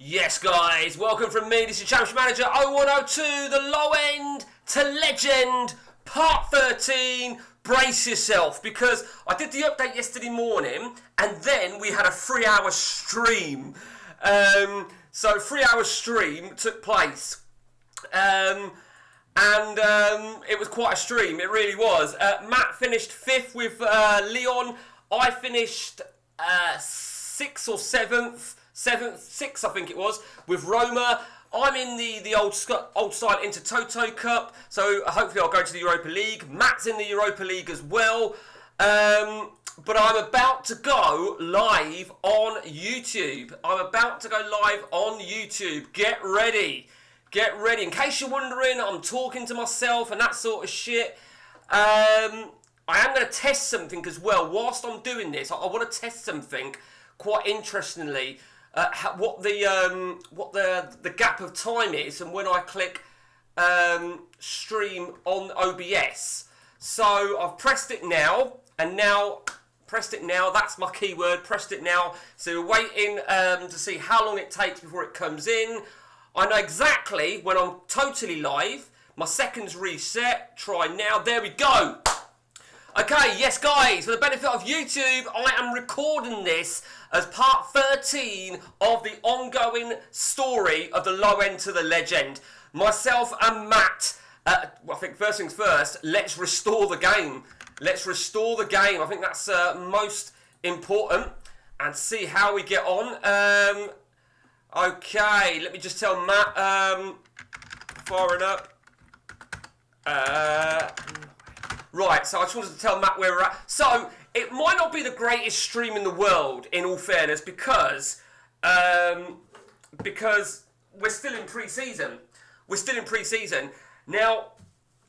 Yes, guys, welcome from me. This is Championship Manager 0102, the Lowend to Legend, Part 13. Brace yourself, because I did the update yesterday morning, and then we had a 3-hour stream. So 3-hour stream took place, and it was quite a stream. It really was. Matt finished 5th with Leon. I finished 6th or 7th. 6th, I think it was, with Roma. I'm in the old style Intertoto Cup, so hopefully I'll go to the Europa League. Matt's in the Europa League as well. But I'm about to go live on YouTube. Get ready. Get ready. In case you're wondering, I'm talking to myself and that sort of shit. I am going to test something as well. Whilst I'm doing this, I want to test something quite interestingly. What the gap of time is, and when I click stream on OBS. So I've pressed it now, that's my keyword, pressed it now. So we're waiting to see how long it takes before it comes in. I know exactly when I'm totally live. My seconds reset, try now, there we go. Okay, yes guys, for the benefit of YouTube, I am recording this as part 13 of the ongoing story of the Lowend to the Legend. Myself and Matt, I think first things first, let's restore the game. I think that's most important, and see how we get on. Okay, let me just tell Matt, firing up. Right, so I just wanted to tell Matt where we're at. So, it might not be the greatest stream in the world, in all fairness, because we're still in pre-season. Now,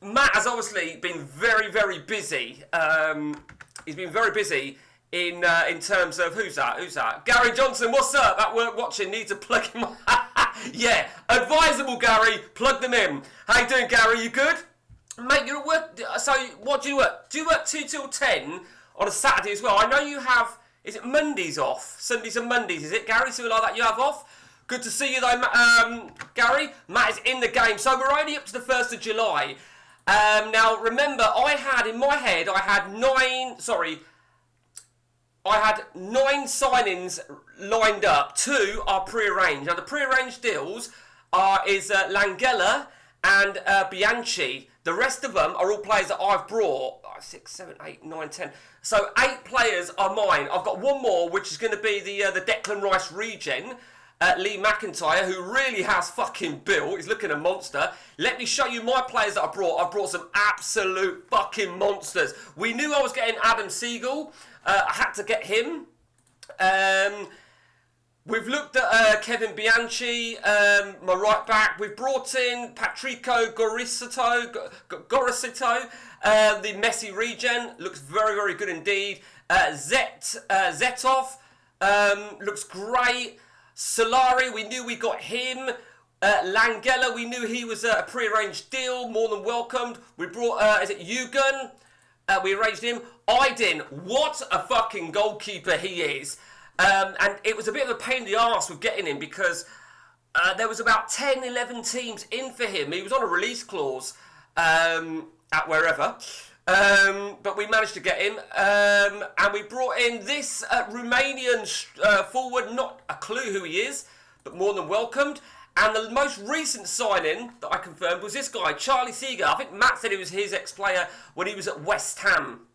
Matt has obviously been very, very busy. He's been very busy in terms of, who's that? Gary Johnson, what's up? At work watching, need to plug him. Yeah, advisable, Gary. Plug them in. How you doing, Gary? You good? Mate, you're at work, so what do you work? Do you work 2 till 10 on a Saturday as well? I know you have, is it Mondays off? Sundays and Mondays, is it, Gary? Something like that you have off? Good to see you though, Gary. Matt is in the game. So we're only up to the 1st of July. Now, remember, I had 9 signings lined up. 2 are pre-arranged. Now, the pre-arranged deals is Langella and Bianchi. The rest of them are all players that I've brought. 6, 7, 8, 9, 10. So 8 players are mine. I've got one more, which is going to be the Declan Rice regen, Lee McIntyre, who really has fucking built. He's looking a monster. Let me show you my players that I brought. I brought some absolute fucking monsters. We knew I was getting Adam Siegel. I had to get him. We've looked at Kevin Bianchi, my right back. We've brought in Patrico Gorosito, the Messi regen. Looks very, very good indeed. Zetov looks great. Solari, we knew we got him. Langella, we knew he was a pre-arranged deal, more than welcomed. We brought, is it Yugun? We arranged him. Aydin, what a fucking goalkeeper he is. And it was a bit of a pain in the arse with getting him, because there was about 10, 11 teams in for him. He was on a release clause at wherever. But we managed to get him. And we brought in this Romanian forward, not a clue who he is, but more than welcomed. And the most recent signing that I confirmed was this guy, Charlie Seeger. I think Matt said he was his ex-player when he was at West Ham.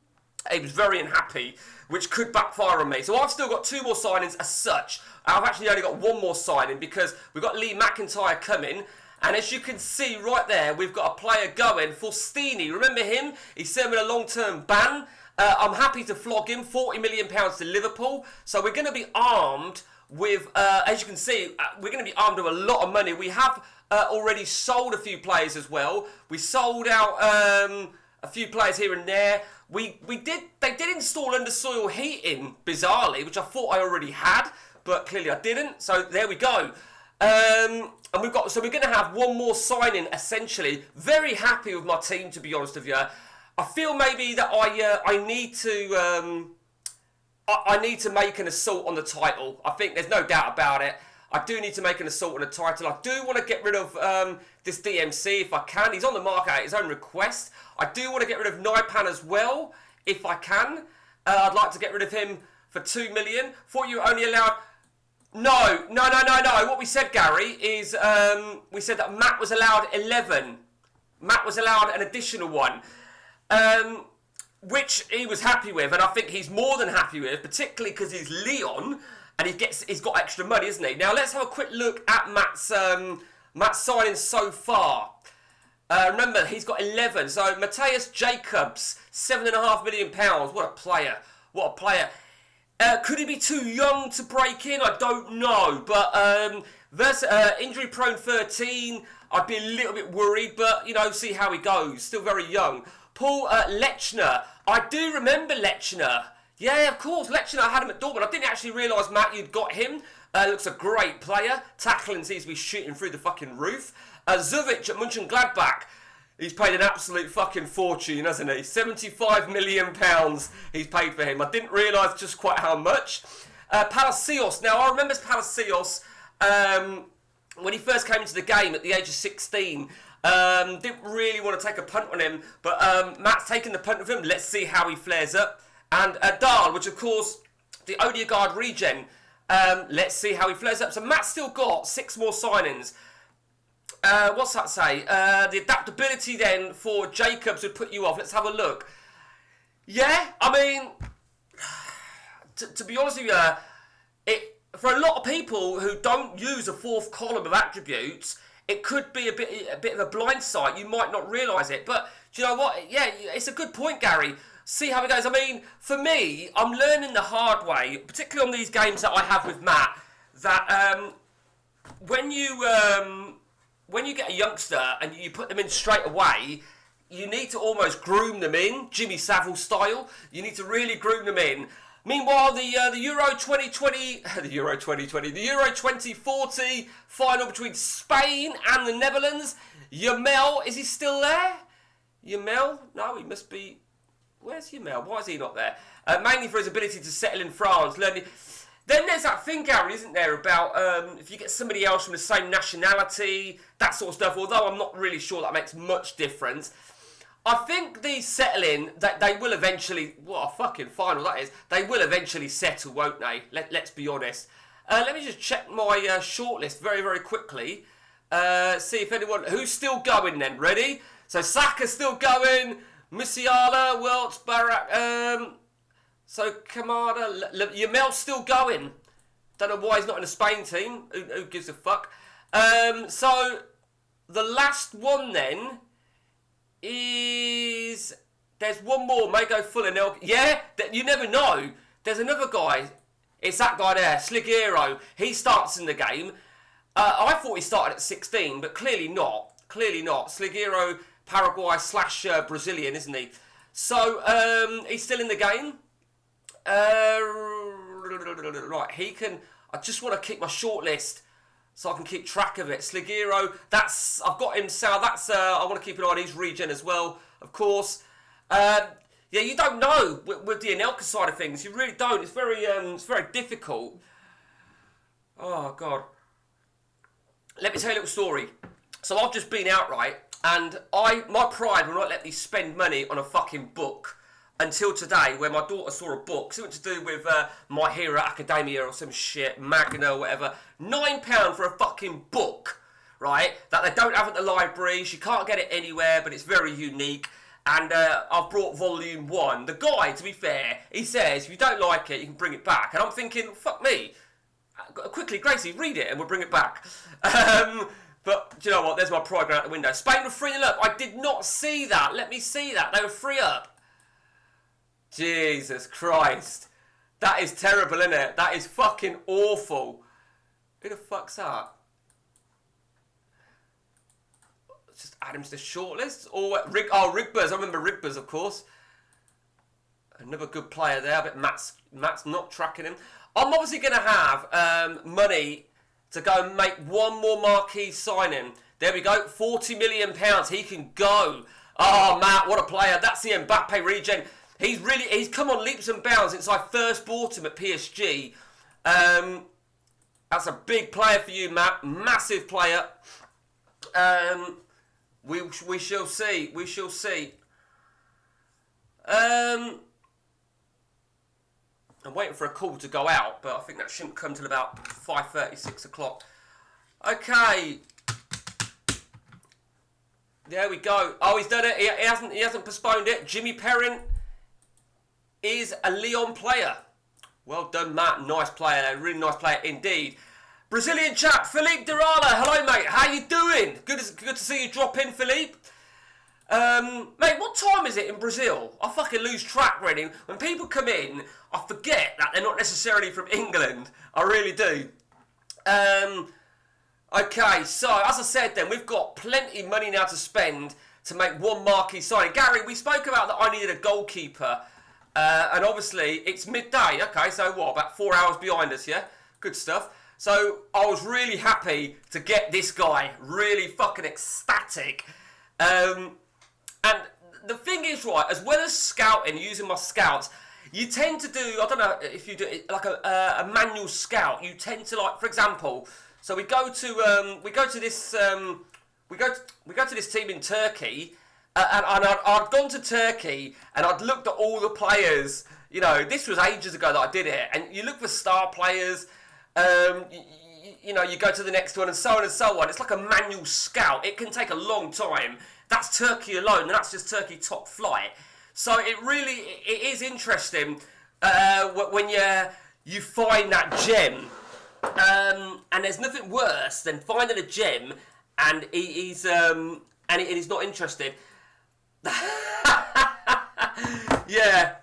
He was very unhappy, which could backfire on me. So I've still got 2 more signings as such. I've actually only got 1 more signing, because we've got Lee McIntyre coming. And as you can see right there, we've got a player going, Faustini. Remember him? He's serving a long-term ban. I'm happy to flog him, £40 million to Liverpool. So we're going to be armed with, as you can see, we're going to be armed with a lot of money. We have already sold a few players as well. We sold out a few players here and there. They did install undersoil heating, bizarrely, which I thought I already had, but clearly I didn't. So there we go. And we're going to have 1 more signing, essentially. Very happy with my team, to be honest with you. I feel maybe that I need to make an assault on the title. I think there's no doubt about it. I do need to make an assault on a title. I do want to get rid of this DMC if I can. He's on the market at his own request. I do want to get rid of Naipan as well, if I can. I'd like to get rid of him for 2 million. Thought you were only allowed... No. What we said, Gary, is we said that Matt was allowed 11. Matt was allowed an additional one, which he was happy with, and I think he's more than happy with, particularly because he's Leon, and he's got extra money, isn't he? Now, let's have a quick look at Matt's signings so far. Remember, he's got 11. So, Matthias Jacobs, £7.5 million. What a player. What a player. Could he be too young to break in? I don't know. But injury prone 13, I'd be a little bit worried. But, you know, see how he goes. Still very young. Paul Lechner. I do remember Lechner. Yeah, of course. Lechner, I had him at Dortmund. I didn't actually realise, Matt, you'd got him. Looks a great player. Tackling seems to be shooting through the fucking roof. Zuvic at Mönchengladbach. He's paid an absolute fucking fortune, hasn't he? £75 million he's paid for him. I didn't realise just quite how much. Palacios. Now, I remember Palacios when he first came into the game at the age of 16. Didn't really want to take a punt on him, but Matt's taken the punt with him. Let's see how he flares up. And Dahl, which of course, the Odegaard regen. Let's see how he flares up. So Matt's still got 6 more signings. What's that say? The adaptability then for Jacobs would put you off. Let's have a look. Yeah, I mean, to be honest with you, for a lot of people who don't use a 4th column of attributes, it could be a bit of a blind sight. You might not realise it. But do you know what? Yeah, it's a good point, Gary. See how it goes. I mean, for me, I'm learning the hard way, particularly on these games that I have with Matt, that when you get a youngster and you put them in straight away, you need to almost groom them in, Jimmy Savile style. You need to really groom them in. Meanwhile, the Euro 2020, the Euro 2040 final between Spain and the Netherlands. Yamel, is he still there? Yamel? No, he must be... Where's Yamel? Why is he not there? Mainly for his ability to settle in France, learning... Then there's that thing, Gary, isn't there, about if you get somebody else from the same nationality, that sort of stuff, although I'm not really sure that makes much difference. I think these settling, they will eventually, what a fucking final that is, they will eventually settle, won't they? Let's be honest. Let me just check my shortlist very, very quickly. See if anyone, who's still going then, ready? So Saka's still going, Musiala, Welts, Barak, so Kamada, Yamel's still going. Don't know why he's not in the Spain team. Who gives a fuck? So the last one then is... There's one more, may go full of Nel. Yeah, you never know. There's another guy. It's that guy there, Sligero. He starts in the game. I thought he started at 16, but clearly not. Clearly not. Sligero, Paraguay / Brazilian, isn't he? So he's still in the game. Right, he can... I just want to keep my shortlist so I can keep track of it. Sligero, that's... I've got him, Sal. That's... I want to keep an eye on his regen as well, of course. Yeah, you don't know with the Anelka side of things. You really don't. It's very difficult. Oh, God. Let me tell you a little story. So I've just been out, right? And my pride will not let me spend money on a fucking book. Until today, where my daughter saw a book, something to do with My Hero Academia or some shit, Magna or whatever. £9 for a fucking book, right? That they don't have at the library. She can't get it anywhere, but it's very unique. And I've brought volume 1. The guy, to be fair, he says, if you don't like it, you can bring it back. And I'm thinking, fuck me. Quickly, Gracie, read it and we'll bring it back. But do you know what? There's my pride going out the window. Spain were 3-0 up. I did not see that. Let me see that. They were 3 up. Jesus Christ. That is terrible, isn't it? That is fucking awful. Who the fuck's that? Let's just add him to the shortlist. Rigbers. I remember Rigbers, of course. Another good player there, but Matt's not tracking him. I'm obviously going to have money to go and make one more marquee signing. There we go. £40 million. He can go. Oh, Matt, what a player. That's the Mbappe regen. He's come on leaps and bounds since I first bought him at PSG. And That's a big player for you, Matt. Massive player. We shall see. We shall see. I'm waiting for a call to go out, but I think that shouldn't come till about 5:30, 6 o'clock. Okay. There we go. Oh, he's done it. He hasn't postponed it. Jimmy Perrin is a Lyon player. Well done, Matt. Nice player. A really nice player indeed. Brazilian chap, Philippe Durala. Hello, mate. How you doing? Good to see you drop in, Philippe. Mate, what time is it in Brazil? I fucking lose track, really. When people come in, I forget that they're not necessarily from England. I really do. Okay, so as I said then, we've got plenty of money now to spend to make one marquee signing. Gary, we spoke about that I needed a goalkeeper, and obviously it's midday. Okay, so what, about 4 hours behind us, yeah? Good stuff. So I was really happy to get this guy, really fucking ecstatic. And the thing is, right, as well as scouting, using my scouts, you tend to do, I don't know if you do it, like a manual scout. You tend to, like, for example, so we go to this team in Turkey, and I'd gone to Turkey and I'd looked at all the players. You know, this was ages ago that I did it, and you look for star players. You know, you go to the next one and so on and so on. It's like a manual scout. It can take a long time. That's Turkey alone, and that's just Turkey top flight. So it is interesting when you find that gem. And there's nothing worse than finding a gem and he's not interested. Yeah.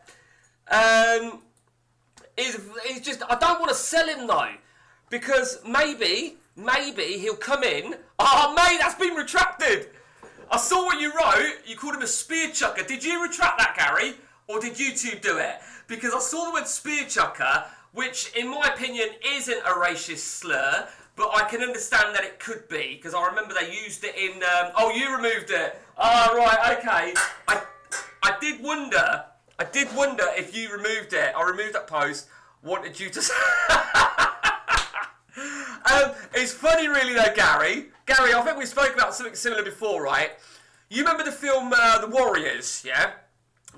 He's just, I don't want to sell him though, because maybe he'll come in. Oh mate, that's been retracted. I saw what you wrote. You called him a spear chucker. Did you retract that, Gary, or did YouTube do it? Because I saw the word spear chucker, which in my opinion isn't a racist slur, but I can understand that it could be, because I remember they used it in... oh, you removed it. Oh, right, okay. I did wonder if you removed it. I removed that post, wanted you to... It's funny really though, Gary. Gary, I think we spoke about something similar before, right? You remember the film The Warriors, yeah?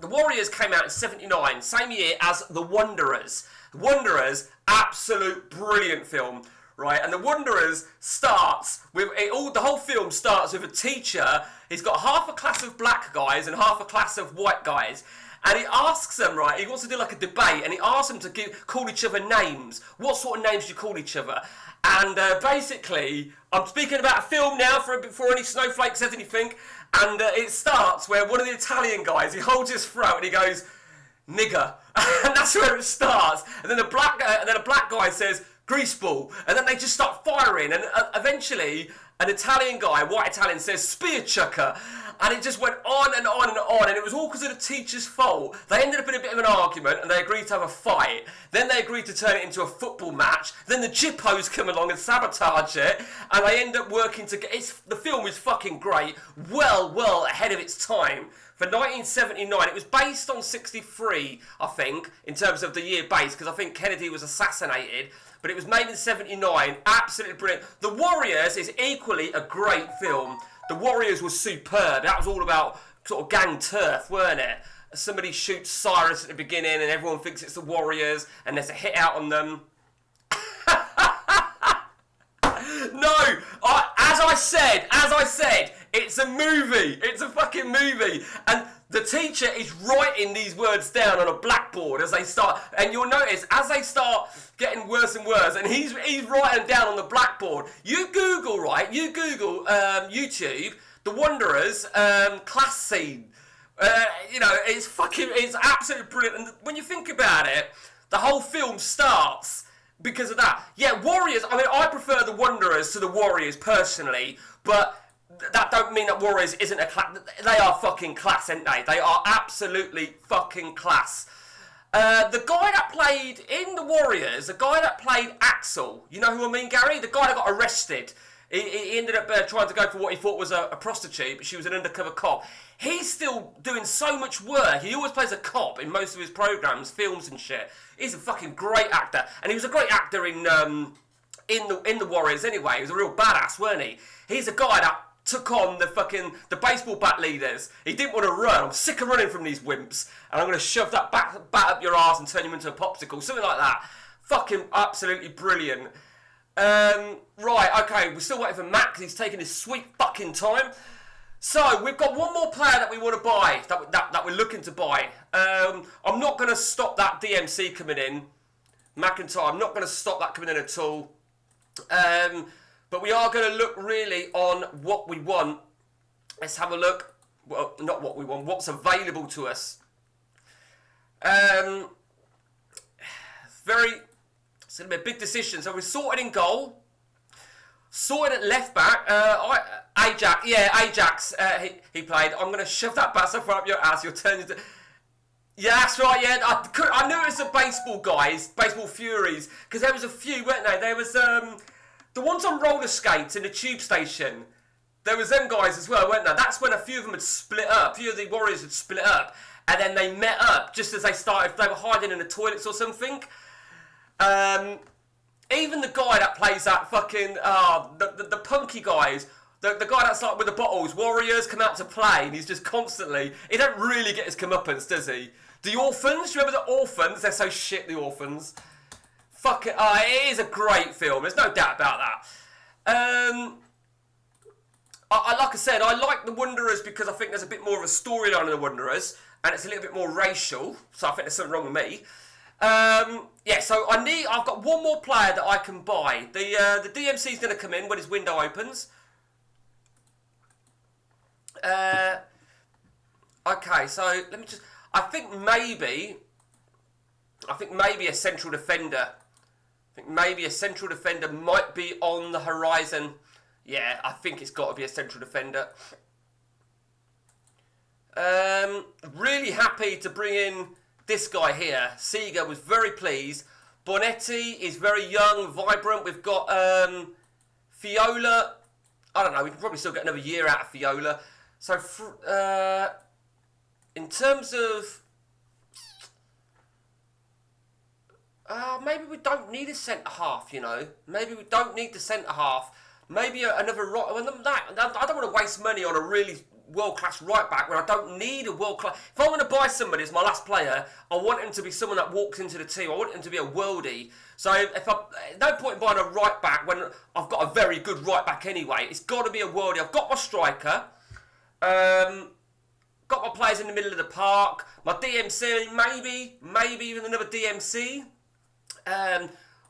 The Warriors came out in 79, same year as The Wanderers. The Wanderers, absolute brilliant film, right? And The Wanderers starts with the whole film starts with a teacher. He's got half a class of black guys and half a class of white guys. And he asks them, right, he wants to do like a debate, and he asks them to call each other names. What sort of names do you call each other? And basically, I'm speaking about a film now before any snowflake says anything, and it starts where one of the Italian guys, he holds his throat and he goes, nigger. And that's where it starts. And then a black guy says, greaseball. And then they just start firing, and eventually an Italian guy, white Italian, says spear chucker. And it just went on and on and on, and it was all because of the teacher's fault. They ended up in a bit of an argument, and they agreed to have a fight. Then they agreed to turn it into a football match. Then the Jippos come along and sabotage it, and they end up working together. The film is fucking great, well ahead of its time. For 1979, it was based on 63, I think, in terms of the year base, because I think Kennedy was assassinated. But it was made in 79, absolutely brilliant. The Warriors is equally a great film. The Warriors was superb. That was all about sort of gang turf, weren't it? Somebody shoots Cyrus at the beginning and everyone thinks it's the Warriors and there's a hit out on them. No, as I said, it's a movie. It's a fucking movie. And the teacher is writing these words down on a blackboard as they start, and you'll notice as they start getting worse and worse, and he's writing them down on the blackboard. You Google YouTube, The Wanderers class scene. It's absolutely brilliant. And when you think about it, the whole film starts because of that. Yeah, Warriors, I mean, I prefer The Wanderers to The Warriors personally, but that don't mean that Warriors isn't a class. They are fucking class, aren't they? They are absolutely fucking class. The guy that played in The Warriors, the guy that played Axel, you know who I mean, Gary? The guy that got arrested. He ended up trying to go for what he thought was a prostitute, but she was an undercover cop. He's still doing so much work. He always plays a cop in most of his programmes, films and shit. He's a fucking great actor. And he was a great actor in in the Warriors anyway. He was a real badass, weren't he? He's a guy that took on the baseball bat leaders. He didn't want to run. I'm sick of running from these wimps, and I'm going to shove that bat up your arse and turn you into a popsicle, something like that. Fucking absolutely brilliant. Right, okay, we're still waiting for Matt because he's taking his sweet fucking time. So, we've got one more player that we want to buy, that we're looking to buy. I'm not going to stop that DMC coming in, McIntyre. I'm not going to stop that coming in at all. But we are going to look really on what we want. Let's have a look. Well, not what we want, what's available to us. It's going to be a big decision. So we're sorted in goal. Sorted at left back. Ajax, he played. I'm going to shove that bat so far up your ass, you'll turn into... Yeah, that's right, yeah. I knew it was the baseball guys, baseball furies, because there was a few, weren't there? There was... the ones on roller skates in the tube station, there was them guys as well, weren't there? That's when a few of them had split up. A few of the Warriors had split up, and then they met up just as they started. They were hiding in the toilets or something. Even the guy that plays that fucking the punky guys, the guy that's like with the bottles. Warriors come out to play, and he's just constantly. He don't really get his comeuppance, does he? The Orphans, remember the Orphans? They're so shit. The Orphans. Fuck it, it is a great film, there's no doubt about that. Like I said, I like The Wanderers because I think there's a bit more of a storyline in The Wanderers, and it's a little bit more racial, so I think there's something wrong with me. Yeah, so I've got one more player that I can buy. The DMC's going to come in when his window opens. Okay, so let me just... I think maybe a central defender. I think maybe a central defender might be on the horizon. Yeah, I think it's got to be a central defender. Really happy to bring in this guy here. Seeger was very pleased. Bonetti is very young, vibrant. We've got Fiola. I don't know, we can probably still get another year out of Fiola. So, in terms of... maybe we don't need a centre-half, you know. Maybe we don't need the centre-half. Maybe another right... I don't want to waste money on a really world-class right-back when I don't need a world-class... If I want to buy somebody as my last player, I want him to be someone that walks into the team. I want him to be a worldie. So, no point in buying a right-back when I've got a very good right-back anyway. It's got to be a worldie. I've got my striker. Got my players in the middle of the park. My DMC, maybe even another DMC.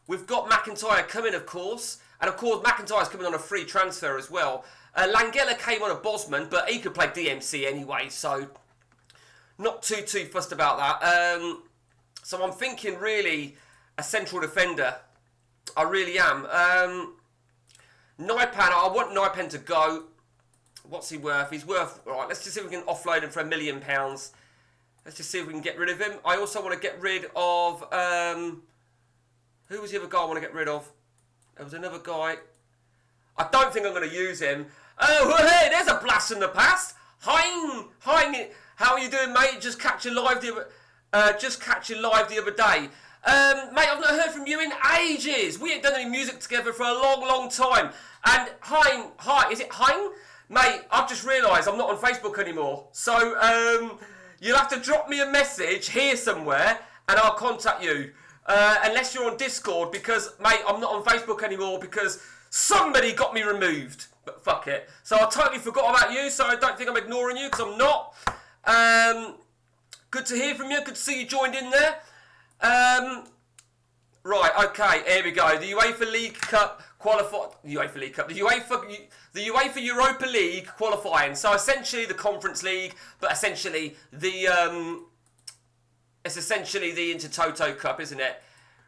We've got McIntyre coming, of course. And, of course, McIntyre's coming on a free transfer as well. Langella came on a Bosman, but he could play DMC anyway, so not too fussed about that. So I'm thinking, really, a central defender. I really am. Naipan, I want Naipan to go. What's he worth? He's worth... All right, let's just see if we can offload him for £1 million. Let's just see if we can get rid of him. I also want to get rid of... who was the other guy I want to get rid of? There was another guy. I don't think I'm going to use him. Oh, hey, there's a blast from the past. Hein. How are you doing, mate? Just catch you live the other day. Mate, I've not heard from you in ages. We ain't done any music together for a long time. And hi, is it Hein? Mate, I've just realised I'm not on Facebook anymore. So, you'll have to drop me a message here somewhere and I'll contact you. Unless you're on Discord, because, mate, I'm not on Facebook anymore because somebody got me removed. But fuck it. So I totally forgot about you, so I don't think I'm ignoring you, because I'm not. Good to hear from you. Good to see you joined in there. Right, okay, here we go. The UEFA League Cup qualified. The UEFA Europa League qualifying. So essentially the Conference League, but essentially the it's essentially the Intertoto Cup, isn't it?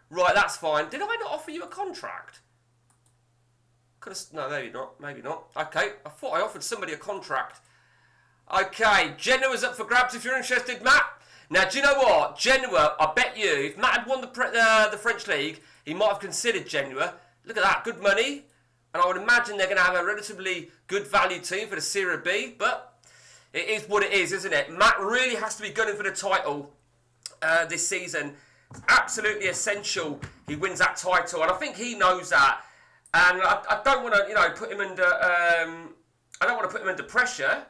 Right, that's fine. Did I not offer you a contract? No, maybe not. Okay, I thought I offered somebody a contract. Okay, Genoa's up for grabs if you're interested, Matt. Now, do you know what? Genoa, I bet you, if Matt had won the French League, he might have considered Genoa. Look at that, good money. And I would imagine they're going to have a relatively good value team for the Serie B, but it is what it is, isn't it? Matt really has to be gunning for the title this season. It's absolutely essential he wins that title, and I think he knows that. And I don't want to, put him under. I don't want to put him under pressure.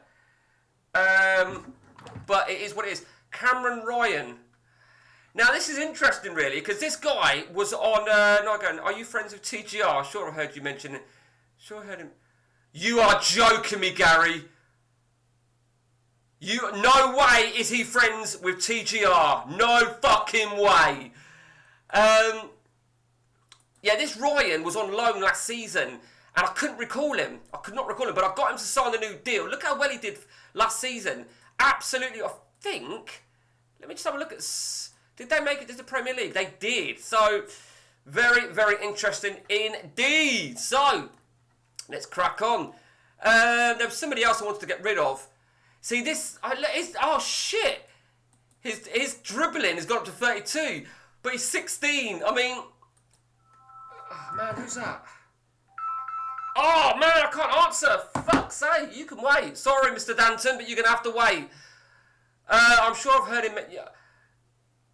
But it is what it is. Cameron Ryan. Now this is interesting, really, because this guy was on. Are you friends with TGR? Sure, I heard you mention it. Sure, I heard him. You are joking me, Gary. No way is he friends with TGR. No fucking way. Yeah, this Ryan was on loan last season, and I couldn't recall him. I could not recall him, but I got him to sign the new deal. Look how well he did last season. Absolutely, I think. Let me just have a look at. Did they make it to the Premier League? They did. So, very, very interesting indeed. So, let's crack on. There was somebody else I wanted to get rid of. See, this. Oh shit! His dribbling has got up to 32, but he's 16. I mean. Oh, man, who's that? Oh, man, I can't answer. Fuck's sake, you can wait. Sorry, Mr. Danton, but you're going to have to wait. I'm sure I've heard him...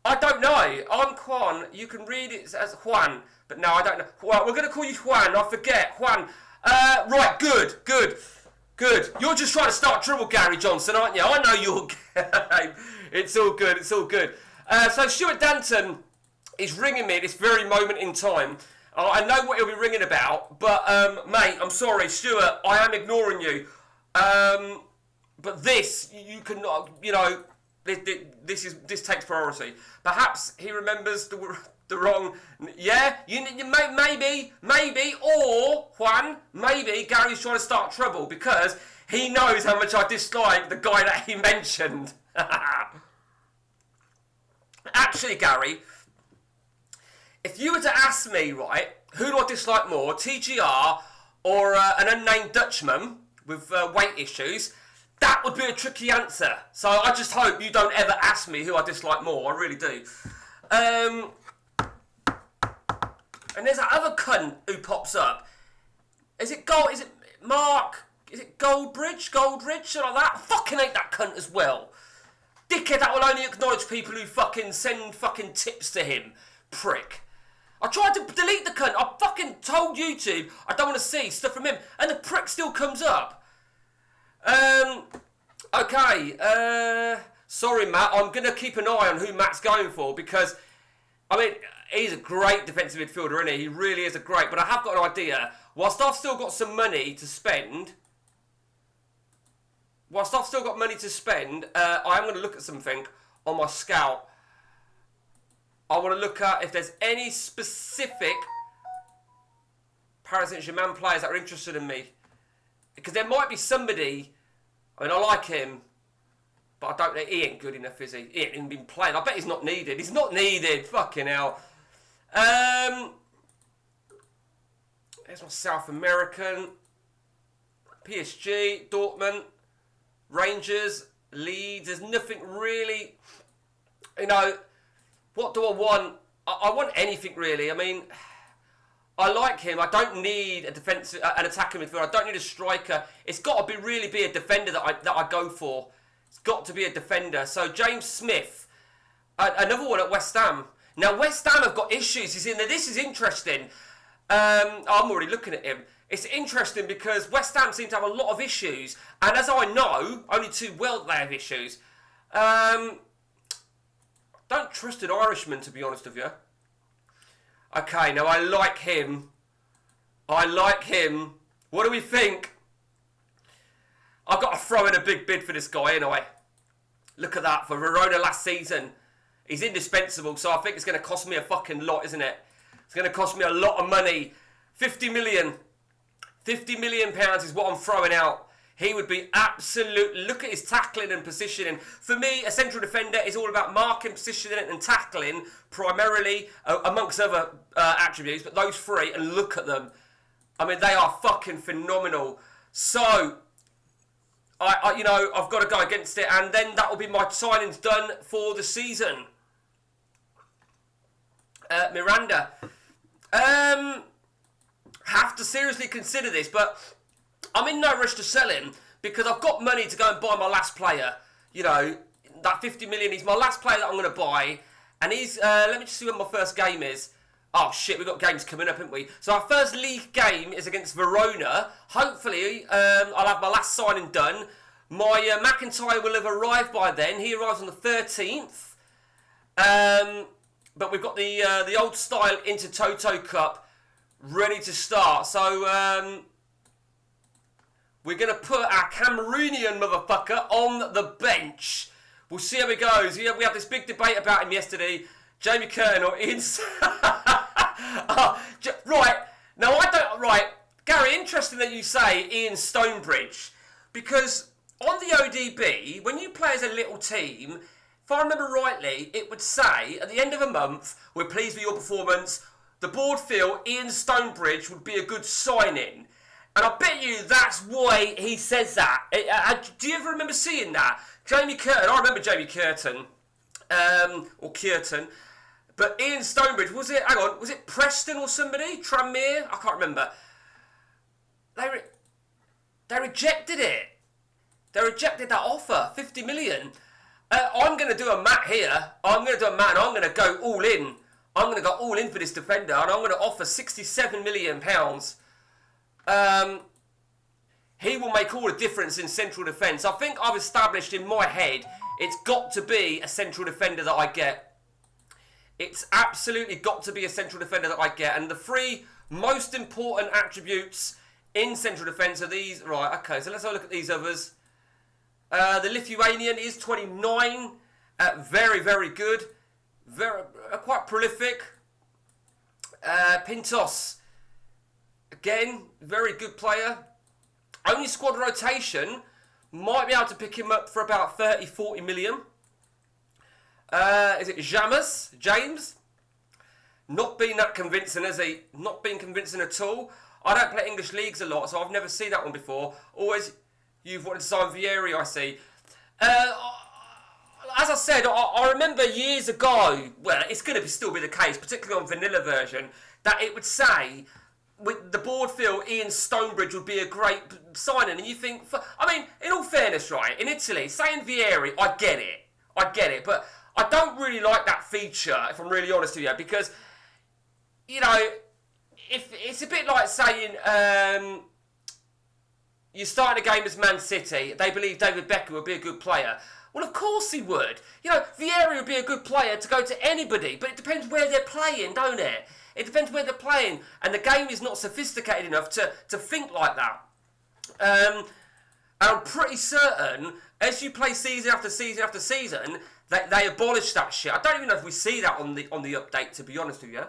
I don't know. I'm Juan. You can read it as Juan, but no, I don't know. Well, we're going to call you Juan. I forget. Juan. Right, good. You're just trying to start trouble, Gary Johnson, aren't you? I know your game. It's all good. So Stuart Danton is ringing me at this very moment in time. I know what he'll be ringing about, but, mate, I'm sorry, Stuart, I am ignoring you. But this, you cannot, this takes priority. Perhaps he remembers the wrong, yeah, maybe, or, Juan, maybe Gary's trying to start trouble because he knows how much I dislike the guy that he mentioned. Actually, Gary... If you were to ask me, right, who do I dislike more, TGR or an unnamed Dutchman with weight issues, that would be a tricky answer. So I just hope you don't ever ask me who I dislike more. I really do. And there's that other cunt who pops up. Is it Mark? Is it Goldridge? Something like that? I fucking hate that cunt as well. Dickhead that will only acknowledge people who fucking send fucking tips to him. Prick. I tried to delete the cunt. I fucking told YouTube I don't want to see stuff from him. And the prick still comes up. Okay. Sorry, Matt. I'm going to keep an eye on who Matt's going for because, I mean, he's a great defensive midfielder, isn't he? He really is a great. But I have got an idea. Whilst I've still got some money to spend, I am going to look at something on my scout. I want to look at if there's any specific Paris Saint-Germain players that are interested in me. Because there might be somebody, I mean, I like him, but I don't know, he ain't good enough, is he? He ain't even been playing. I bet he's not needed. He's not needed. Fucking hell. There's my South American. PSG, Dortmund, Rangers, Leeds. There's nothing really, what do I want? I want anything, really. I mean, I like him. I don't need an attacking midfielder. I don't need a striker. It's got to really be a defender that I go for. It's got to be a defender. So James Smith, another one at West Ham. Now West Ham have got issues. He's in there. This is interesting. I'm already looking at him. It's interesting because West Ham seem to have a lot of issues, and as I know, only too well they have issues. Don't trust an Irishman, to be honest with you. Okay, now I like him. What do we think? I've got to throw in a big bid for this guy anyway. Look at that, for Verona last season. He's indispensable, so I think it's going to cost me a fucking lot, isn't it? It's going to cost me a lot of money. 50 million. 50 million pounds is what I'm throwing out. He would be absolute. Look at his tackling and positioning. For me, a central defender is all about marking, positioning and tackling primarily, amongst other attributes, but those three, and look at them. I mean, they are fucking phenomenal. So, I've got to go against it, and then that will be my signings done for the season. Miranda. Have to seriously consider this, but I'm in no rush to sell him because I've got money to go and buy my last player. That 50 million, he's my last player that I'm going to buy, and he's, let me just see when my first game is. Oh shit, we've got games coming up, haven't we? So our first league game is against Verona. Hopefully, I'll have my last signing done. My McIntyre will have arrived by then. He arrives on the 13th. But we've got the old style Intertoto Cup ready to start. So we're going to put our Cameroonian motherfucker on the bench. We'll see how it goes. We had this big debate about him yesterday. Jamie Curtin or Ian... right, now I don't... Right, Gary, interesting that you say Ian Stonebridge. Because on the ODB, when you play as a little team, if I remember rightly, it would say, at the end of a month, we're pleased with your performance. The board feel Ian Stonebridge would be a good signing. And I bet you that's why he says that. Do you ever remember seeing that? Jamie Curtin, I remember Jamie Curtin. Or Curtin. But Ian Stonebridge, was it Preston or somebody? Tranmere? I can't remember. They rejected it. They rejected that offer, 50 million. I'm going to do a mat here. I'm going to do a mat and I'm going to go all in. I'm going to go all in for this defender and I'm going to offer £67 million. He will make all the difference in central defence. I think I've established in my head it's got to be a central defender that I get. It's absolutely got to be a central defender that I get. And the three most important attributes in central defence are these. Right, okay, so let's have a look at these others. The Lithuanian is 29. Very, very good. Very, quite prolific. Pintos. Again, very good player. Only squad rotation. Might be able to pick him up for about 30, 40 million. Is it James? Not been that convincing, has he? Not been convincing at all. I don't play English leagues a lot, so I've never seen that one before. Always, you've wanted to sign Vieri, I see. As I said, I remember years ago, well, it's going to still be the case, particularly on vanilla version, that it would say, with the board feel Ian Stonebridge would be a great signing. And you think, I mean, in all fairness, right, in Italy, saying Vieri, I get it. But I don't really like that feature, if I'm really honest with you, because, you know, if it's a bit like saying you start a game as Man City, they believe David Beckham would be a good player. Well, of course he would. You know, Vieri would be a good player to go to anybody, but it depends where they're playing, don't it? It depends where they're playing, and the game is not sophisticated enough to think like that. And I'm pretty certain, as you play season after season after season, they abolish that shit. I don't even know if we see that on the update, to be honest with you.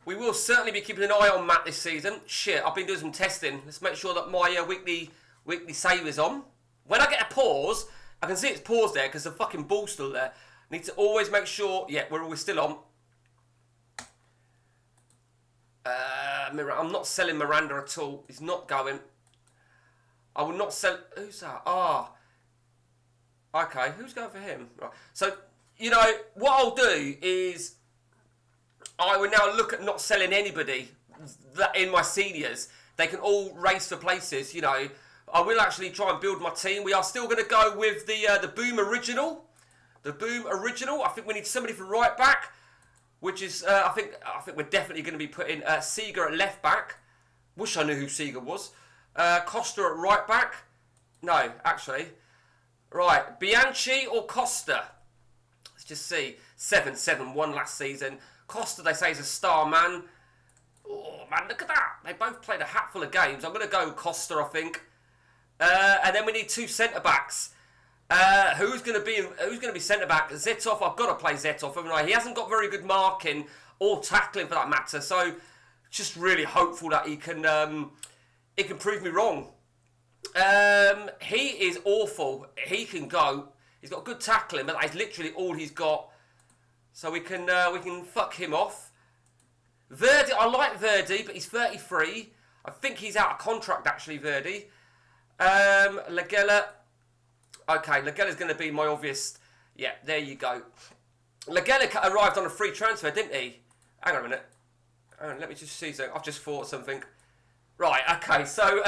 We will certainly be keeping an eye on Matt this season. Shit, I've been doing some testing. Let's make sure that my weekly save is on. When I get a pause, I can see it's paused there because the fucking ball's still there. Need to always make sure, yeah, we're always still on. I'm not selling Miranda at all. He's not going. I will not sell. Who's that? Okay, who's going for him? Right. So, you know, what I'll do is I will now look at not selling anybody that in my seniors. They can all race for places, you know. I will actually try and build my team. We are still going to go with the Boom Original. The Boom Original. I think we need somebody for right back, which is I think we're definitely going to be putting Seeger at left back. Wish I knew who Seeger was. Costa at right back. No, actually. Right, Bianchi or Costa? Let's just see. 7-7, won last season. Costa, they say, is a star man. Oh man, look at that! They both played a hatful of games. I'm going to go Costa, I think. And then we need two centre backs. Who's going to be centre back? Zetov. I've got to play Zetov, haven't I? He hasn't got very good marking or tackling for that matter. So, just really hopeful that he can prove me wrong. He is awful. He can go. He's got good tackling, but that's literally all he's got. So we can fuck him off. Verdi, I like Verdi, but he's 33. I think he's out of contract actually, Verdi. Lagella. Okay, Lagella's going to be my obvious. Yeah, there you go. Lagella arrived on a free transfer, didn't he? Hang on a minute. Hang on, let me just see something. I've just thought something. Right, okay, so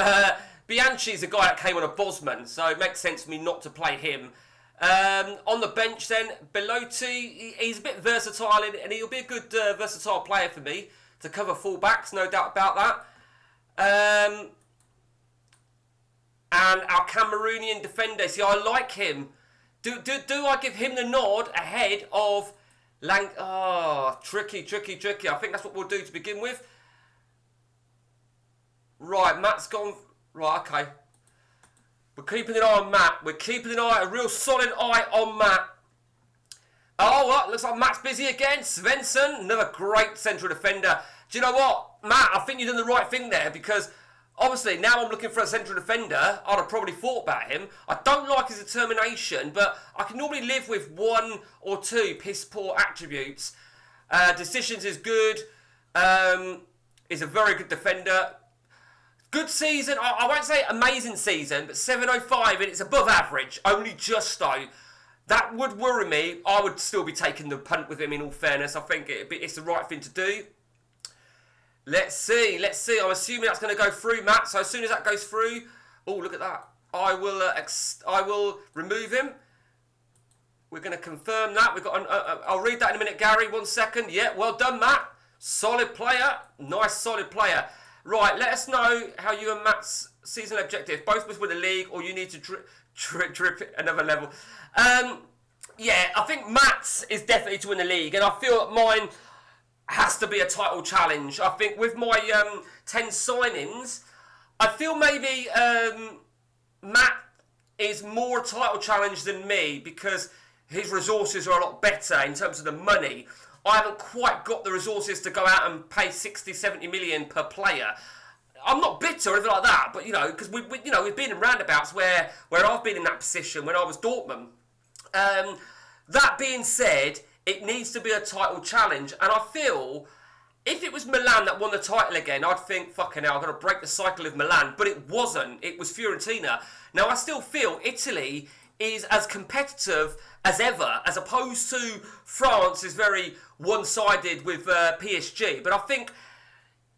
Bianchi's a guy that came on a Bosman, so it makes sense for me not to play him. On the bench then, Belotti, he's a bit versatile and he'll be a good versatile player for me to cover full-backs, no doubt about that. And our Cameroonian defender, see, I like him. Do I give him the nod ahead of Lang? Oh, tricky. I think that's what we'll do to begin with. Right, Matt's gone. Right, okay. We're keeping an eye on Matt. We're keeping an eye, a real solid eye on Matt. Oh, well, looks like Matt's busy again. Svensson, another great central defender. Do you know what, Matt? I think you've done the right thing there because obviously now I'm looking for a central defender. I'd have probably thought about him. I don't like his determination, but I can normally live with one or two piss poor attributes. Decisions is good. Is a very good defender. Good season. I won't say amazing season, but 705 and it's above average. Only just though. That would worry me. I would still be taking the punt with him in all fairness. I think it's the right thing to do. Let's see. I'm assuming that's going to go through, Matt. So as soon as that goes through, oh look at that. I will remove him. We're going to confirm that. We've got. I'll read that in a minute, Gary. 1 second. Yeah, well done, Matt. Solid player. Nice, solid player. Right, let us know how you and Matt's season objective. Both must win the league, or you need to drip it another level. Yeah, I think Matt's is definitely to win the league, and I feel that mine has to be a title challenge. I think with my 10 signings, I feel maybe Matt is more a title challenge than me because his resources are a lot better in terms of the money. I haven't quite got the resources to go out and pay 60, 70 million per player. I'm not bitter or anything like that, but because we've been in roundabouts where I've been in that position when I was Dortmund. That being said, it needs to be a title challenge, and I feel if it was Milan that won the title again, I'd think, fucking hell, I've got to break the cycle of Milan, but it wasn't. It was Fiorentina. Now, I still feel Italy is as competitive as ever, as opposed to France is very one-sided with PSG. But I think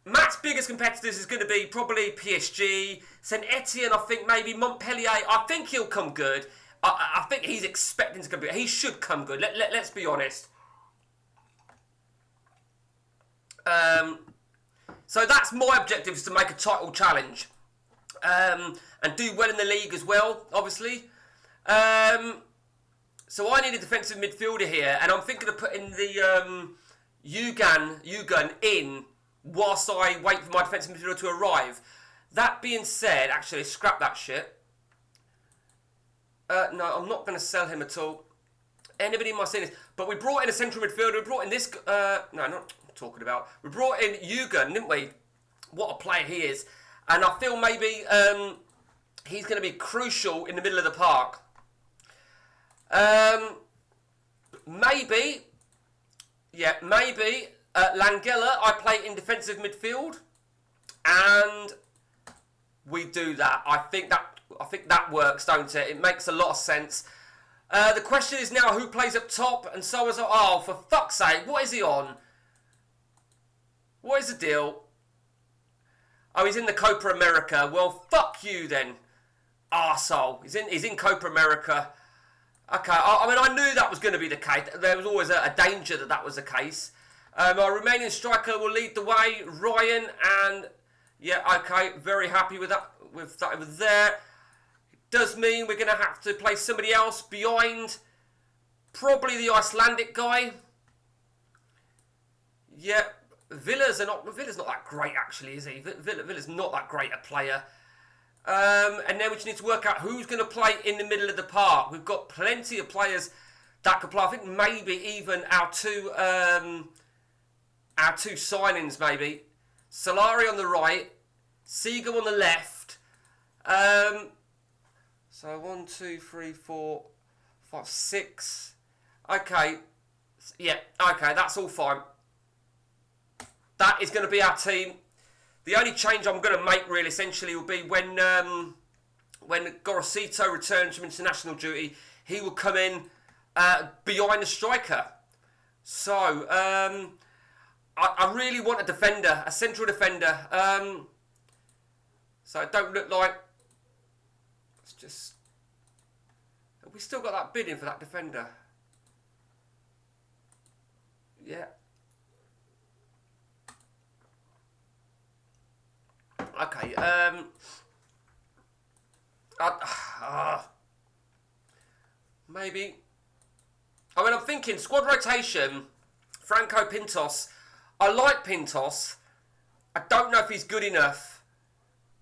Matt's biggest competitors is going to be probably PSG, St Etienne, I think maybe Montpellier. I think he'll come good. I think he's expecting to come good. He should come good. Let's be honest. So that's my objective, is to make a title challenge. And do well in the league as well, obviously. So I need a defensive midfielder here, and I'm thinking of putting the Ugan in whilst I wait for my defensive midfielder to arrive. That being said, actually, scrap that shit. No, I'm not going to sell him at all. Anybody might say this, but we brought in a central midfielder. We brought in this. No, not talking about. We brought in Ugan, didn't we? What a player he is, and I feel maybe he's going to be crucial in the middle of the park. Maybe Langella, I play in defensive midfield, and we do that. I think that works, don't it? It makes a lot of sense. The question is now who plays up top, and so is for fuck's sake, what is he on? What is the deal? Oh, he's in the Copa America. Well, fuck you then, arsehole. He's in Copa America. Okay, I mean, I knew that was going to be the case. There was always a danger that was the case. Our Romanian striker will lead the way, Ryan, and yeah, okay, very happy with that. With that over there, it does mean we're going to have to play somebody else behind, probably the Icelandic guy. Yeah, Villa's not that great actually, is he? Villa's not that great a player. And then we just need to work out who's going to play in the middle of the park. We've got plenty of players that could play. I think maybe even our two signings, maybe Solari on the right, Seagull on the left. So 1, 2, 3, 4, 5, 6. Okay, yeah. Okay, that's all fine. That is going to be our team. The only change I'm going to make, really, essentially, will be when Gorosito returns from international duty, he will come in behind the striker. So, I really want a defender, a central defender. So it don't look like... Let's just... We still got that bidding for that defender. Yeah. Okay. Maybe. I mean, I'm thinking squad rotation. Franco Pintos. I like Pintos. I don't know if he's good enough.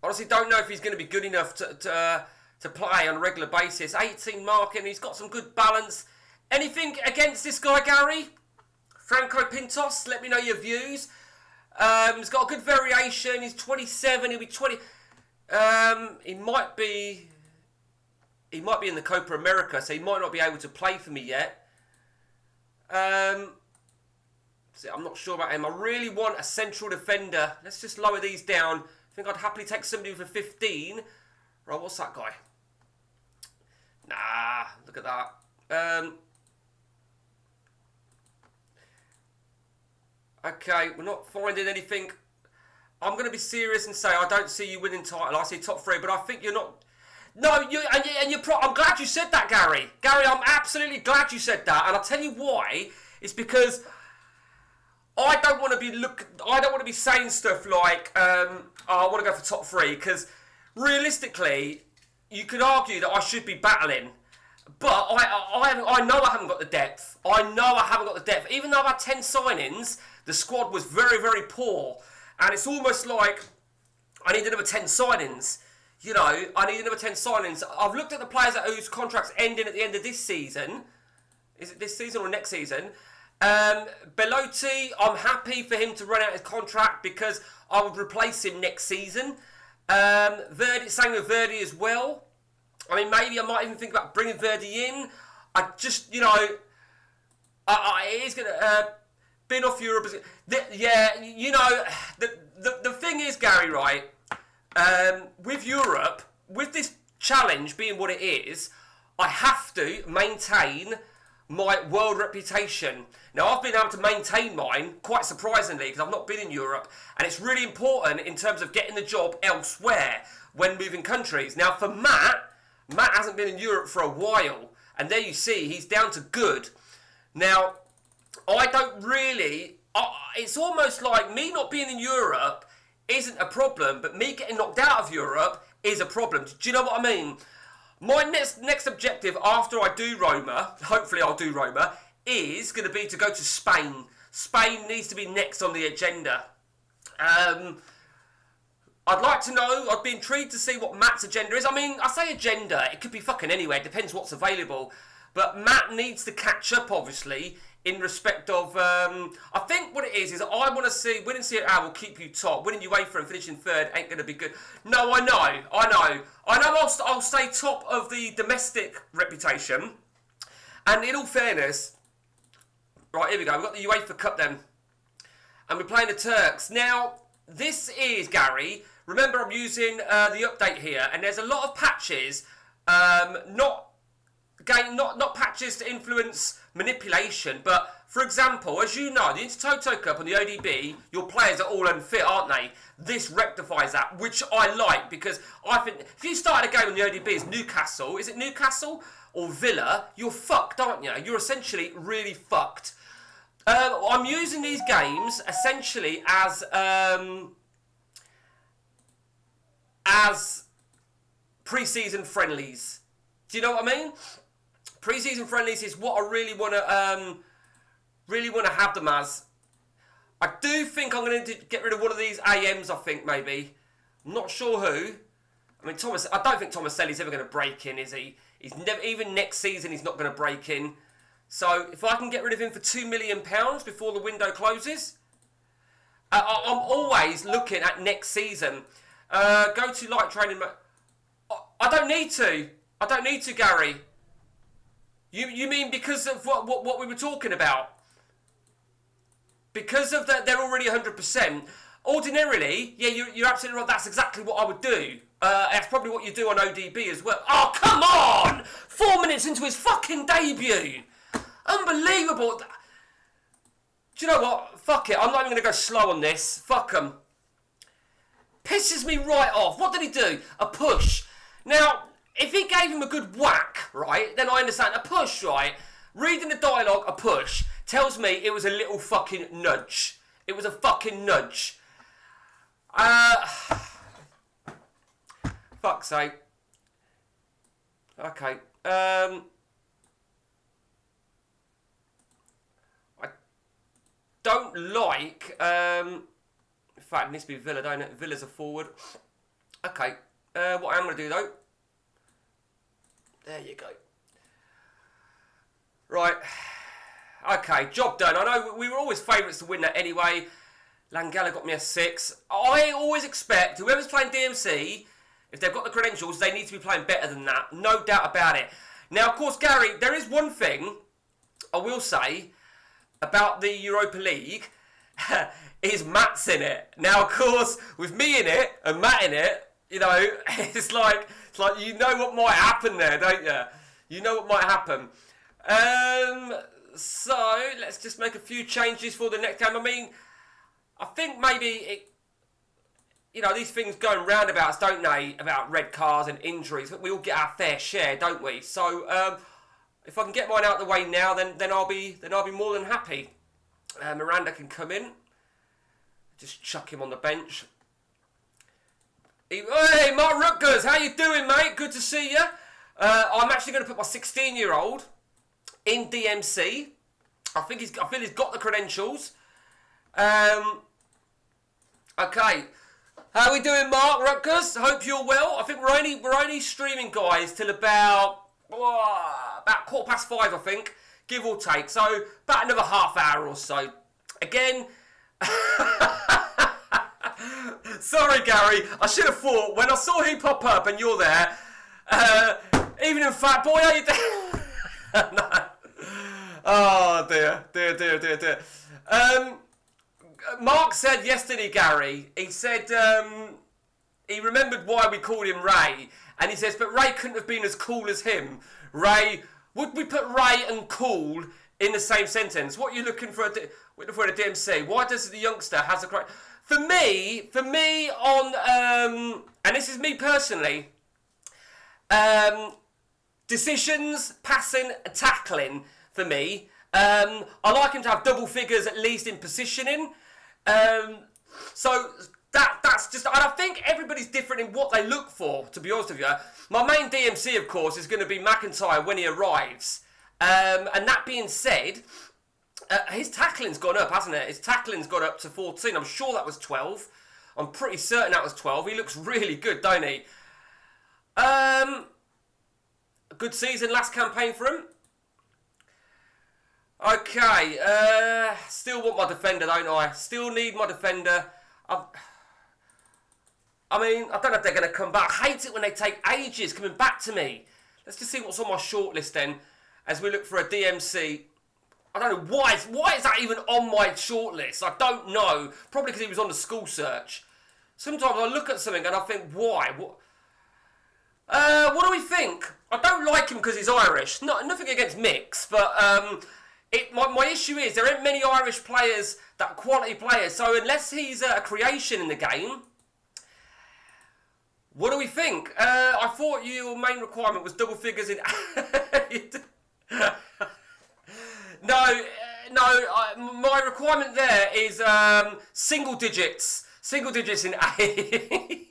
Honestly, don't know if he's going to be good enough to play on a regular basis. 18 marking. He's got some good balance. Anything against this guy, Gary? Franco Pintos. Let me know your views. He's got a good variation. He's 27. He'll be 20. He might be in the Copa America, so he might not be able to play for me yet. I'm not sure about him. I really want a central defender. Let's just lower these down. I think I'd happily take somebody for 15. Right, what's that guy? Nah, look at that. Okay, we're not finding anything. I'm going to be serious and say I don't see you winning title. I see top 3, but I think you're not. No, I'm glad you said that, Gary. Gary, I'm absolutely glad you said that, and I'll tell you why. It's because I don't want to be saying stuff like, I want to go for top 3, because realistically, you could argue that I should be battling. But I know I haven't got the depth. Even though I've had 10 signings, the squad was very, very poor. And it's almost like I need another 10 signings. You know, I need another 10 signings. I've looked at the players whose contracts ending at the end of this season. Is it this season or next season? Belotti, I'm happy for him to run out his contract because I would replace him next season. Verdi, same with Verdi as well. I mean, maybe I might even think about bringing Verdi in. I just, you know, it is going to bin off Europe. Yeah, you know, the thing is, Gary, right, with Europe, with this challenge being what it is, I have to maintain my world reputation. Now, I've been able to maintain mine, quite surprisingly, because I've not been in Europe, and it's really important in terms of getting the job elsewhere when moving countries. Now, for Matt hasn't been in Europe for a while, and there you see, he's down to good. Now, I don't really... it's almost like me not being in Europe isn't a problem, but me getting knocked out of Europe is a problem. Do you know what I mean? My next objective after I do Roma, hopefully I'll do Roma, is going to be to go to Spain. Spain needs to be next on the agenda. I'd like to know, I'd be intrigued to see what Matt's agenda is. I mean, I say agenda, it could be fucking anywhere, it depends what's available. But Matt needs to catch up, obviously, in respect of, I think what it is I want to see, winning Serie A will keep you top. Winning UEFA and finishing third ain't going to be good. No, I know I'll stay top of the domestic reputation. And in all fairness, right, here we go, we've got the UEFA Cup then. And we're playing the Turks. Now, this is, Gary, remember I'm using the update here, and there's a lot of patches, not patches to influence manipulation, but for example, as you know, the Intertoto Cup and the ODB, your players are all unfit, aren't they? This rectifies that, which I like, because I think if you started a game on the ODB as Newcastle, is it Newcastle or Villa, you're fucked, aren't you? You're essentially really fucked. I'm using these games essentially as pre-season friendlies. Do you know what I mean? Pre-season friendlies is what I really want to have them as. I do think I'm going to get rid of one of these AMs. I think maybe. I'm not sure who. I mean, I don't think Tomaselli's ever going to break in, is he? He's never. Even next season, he's not going to break in. So if I can get rid of him for £2 million before the window closes, I'm always looking at next season. Go to light training. I don't need to, Gary. You mean because of what we were talking about? Because of that, they're already 100%. Ordinarily, yeah, you're absolutely right. That's exactly what I would do. That's probably what you do on ODB as well. Oh, come on! 4 minutes into his fucking debut. Unbelievable. Do you know what? Fuck it. I'm not even going to go slow on this. Fuck him. Pisses me right off. What did he do? A push. Now, if he gave him a good whack, right, then I understand. A push, right? Reading the dialogue, a push, tells me it was a little fucking nudge. It was a fucking nudge. Fuck's sake. Okay. I don't like... in fact, it needs to be Villa, don't it? Villa's a forward. Okay. What I'm going to do, though... There you go. Right. Okay, job done. I know we were always favourites to win that anyway. Langella got me a 6. I always expect whoever's playing DMC, if they've got the credentials, they need to be playing better than that. No doubt about it. Now, of course, Gary, there is one thing I will say about the Europa League is Matt's in it. Now, of course, with me in it and Matt in it, you know, it's like you know what might happen there, don't you? You know what might happen. So let's just make a few changes for the next game. I mean, I think maybe you know, these things going roundabouts, don't they? About red cards and injuries, but we all get our fair share, don't we? So if I can get mine out of the way now, then I'll be more than happy. Miranda can come in. Just chuck him on the bench. Hey, Mark Rutgers, how you doing, mate? Good to see you. I'm actually going to put my 16-year-old in DMC. I feel he's got the credentials. Okay. How we doing, Mark Rutgers? Hope you're well. I think we're only streaming, guys, till about 5:15, I think, give or take. So about another half hour or so. Again. Sorry, Gary. I should have thought when I saw him pop up and you're there. Even in Fat Boy, how you doing? No. Oh dear. Mark said yesterday, Gary. He said he remembered why we called him Ray, and he says, but Ray couldn't have been as cool as him. Ray, would we put Ray and cool in the same sentence? What are you looking for? For a DMC? Why does the youngster has a correct? For me, on and this is me personally. Decisions, passing, tackling. For me, I like him to have double figures at least in positioning. So that's just, and I think everybody's different in what they look for. To be honest with you, my main DMC, of course, is going to be McIntyre when he arrives. And that being said. His tackling's gone up, hasn't it? His tackling's gone up to 14. I'm sure that was 12. I'm pretty certain that was 12. He looks really good, don't he? A good season, last campaign for him. Okay. Still want my defender, don't I? Still need my defender. I mean, I don't know if they're going to come back. I hate it when they take ages coming back to me. Let's just see what's on my shortlist then, as we look for a DMC. I don't know why is that even on my shortlist? I don't know. Probably because he was on the school search. Sometimes I look at something and I think, why? What do we think? I don't like him because he's Irish. Nothing against Mix, but my issue is there aren't many Irish players that are quality players. So unless he's a creation in the game, what do we think? I thought your main requirement was double figures in. No, my requirement there is single digits in 8.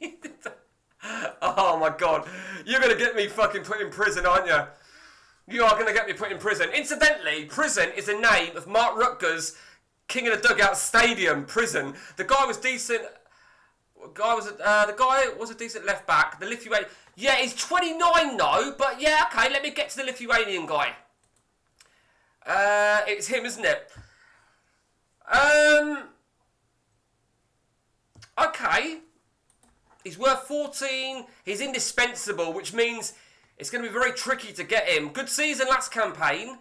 Oh my god, you're going to get me fucking put in prison, aren't you? You are going to get me put in prison. Incidentally, prison is the name of Mark Rutgers' King of the Dugout Stadium, prison. The guy was decent. The guy was a decent left back. The Lithuanian. Yeah, he's 29 though, but yeah, okay, let me get to the Lithuanian guy. It's him, isn't it? Okay. He's worth 14. He's indispensable, which means it's going to be very tricky to get him. Good season last campaign.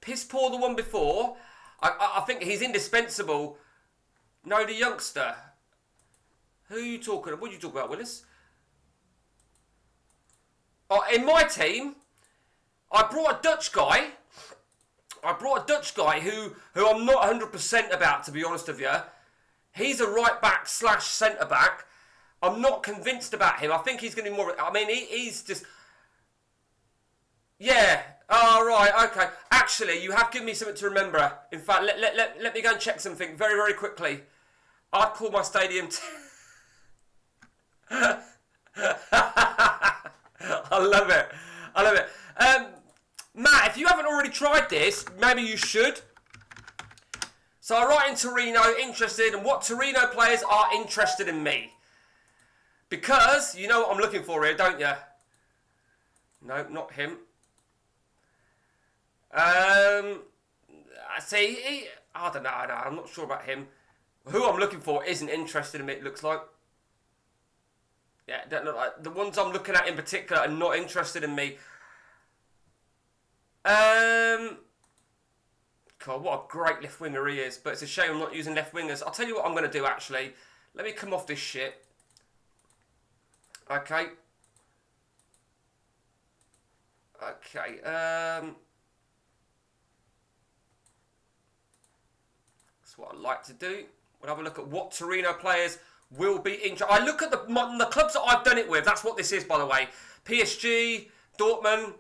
Piss poor the one before. I think he's indispensable. No, the youngster. Who are you talking about? What are you talking about, Willis? Oh, in my team, I brought a Dutch guy. Who I'm not 100% about, to be honest with you. He's a right back / centre back. I'm not convinced about him. I think he's going to be more. I mean, he's just. Yeah. Oh, right, okay. Actually, you have given me something to remember. In fact, let me go and check something very, very quickly. I'd call my stadium... I love it. I love it. Matt, if you haven't already tried this, maybe you should. So I write in Torino, interested, and what Torino players are interested in me. Because you know what I'm looking for here, don't you? No, not him. I don't know, I'm not sure about him. Who I'm looking for isn't interested in me, it looks like. Yeah, don't look like. The ones I'm looking at in particular are not interested in me. God, what a great left winger he is. But it's a shame I'm not using left wingers. I'll tell you what I'm going to do, actually. Let me come off this shit. Okay. Okay. That's what I like to do. We'll have a look at what Torino players will be interested. I look at the clubs that I've done it with. That's what this is, by the way. PSG, Dortmund,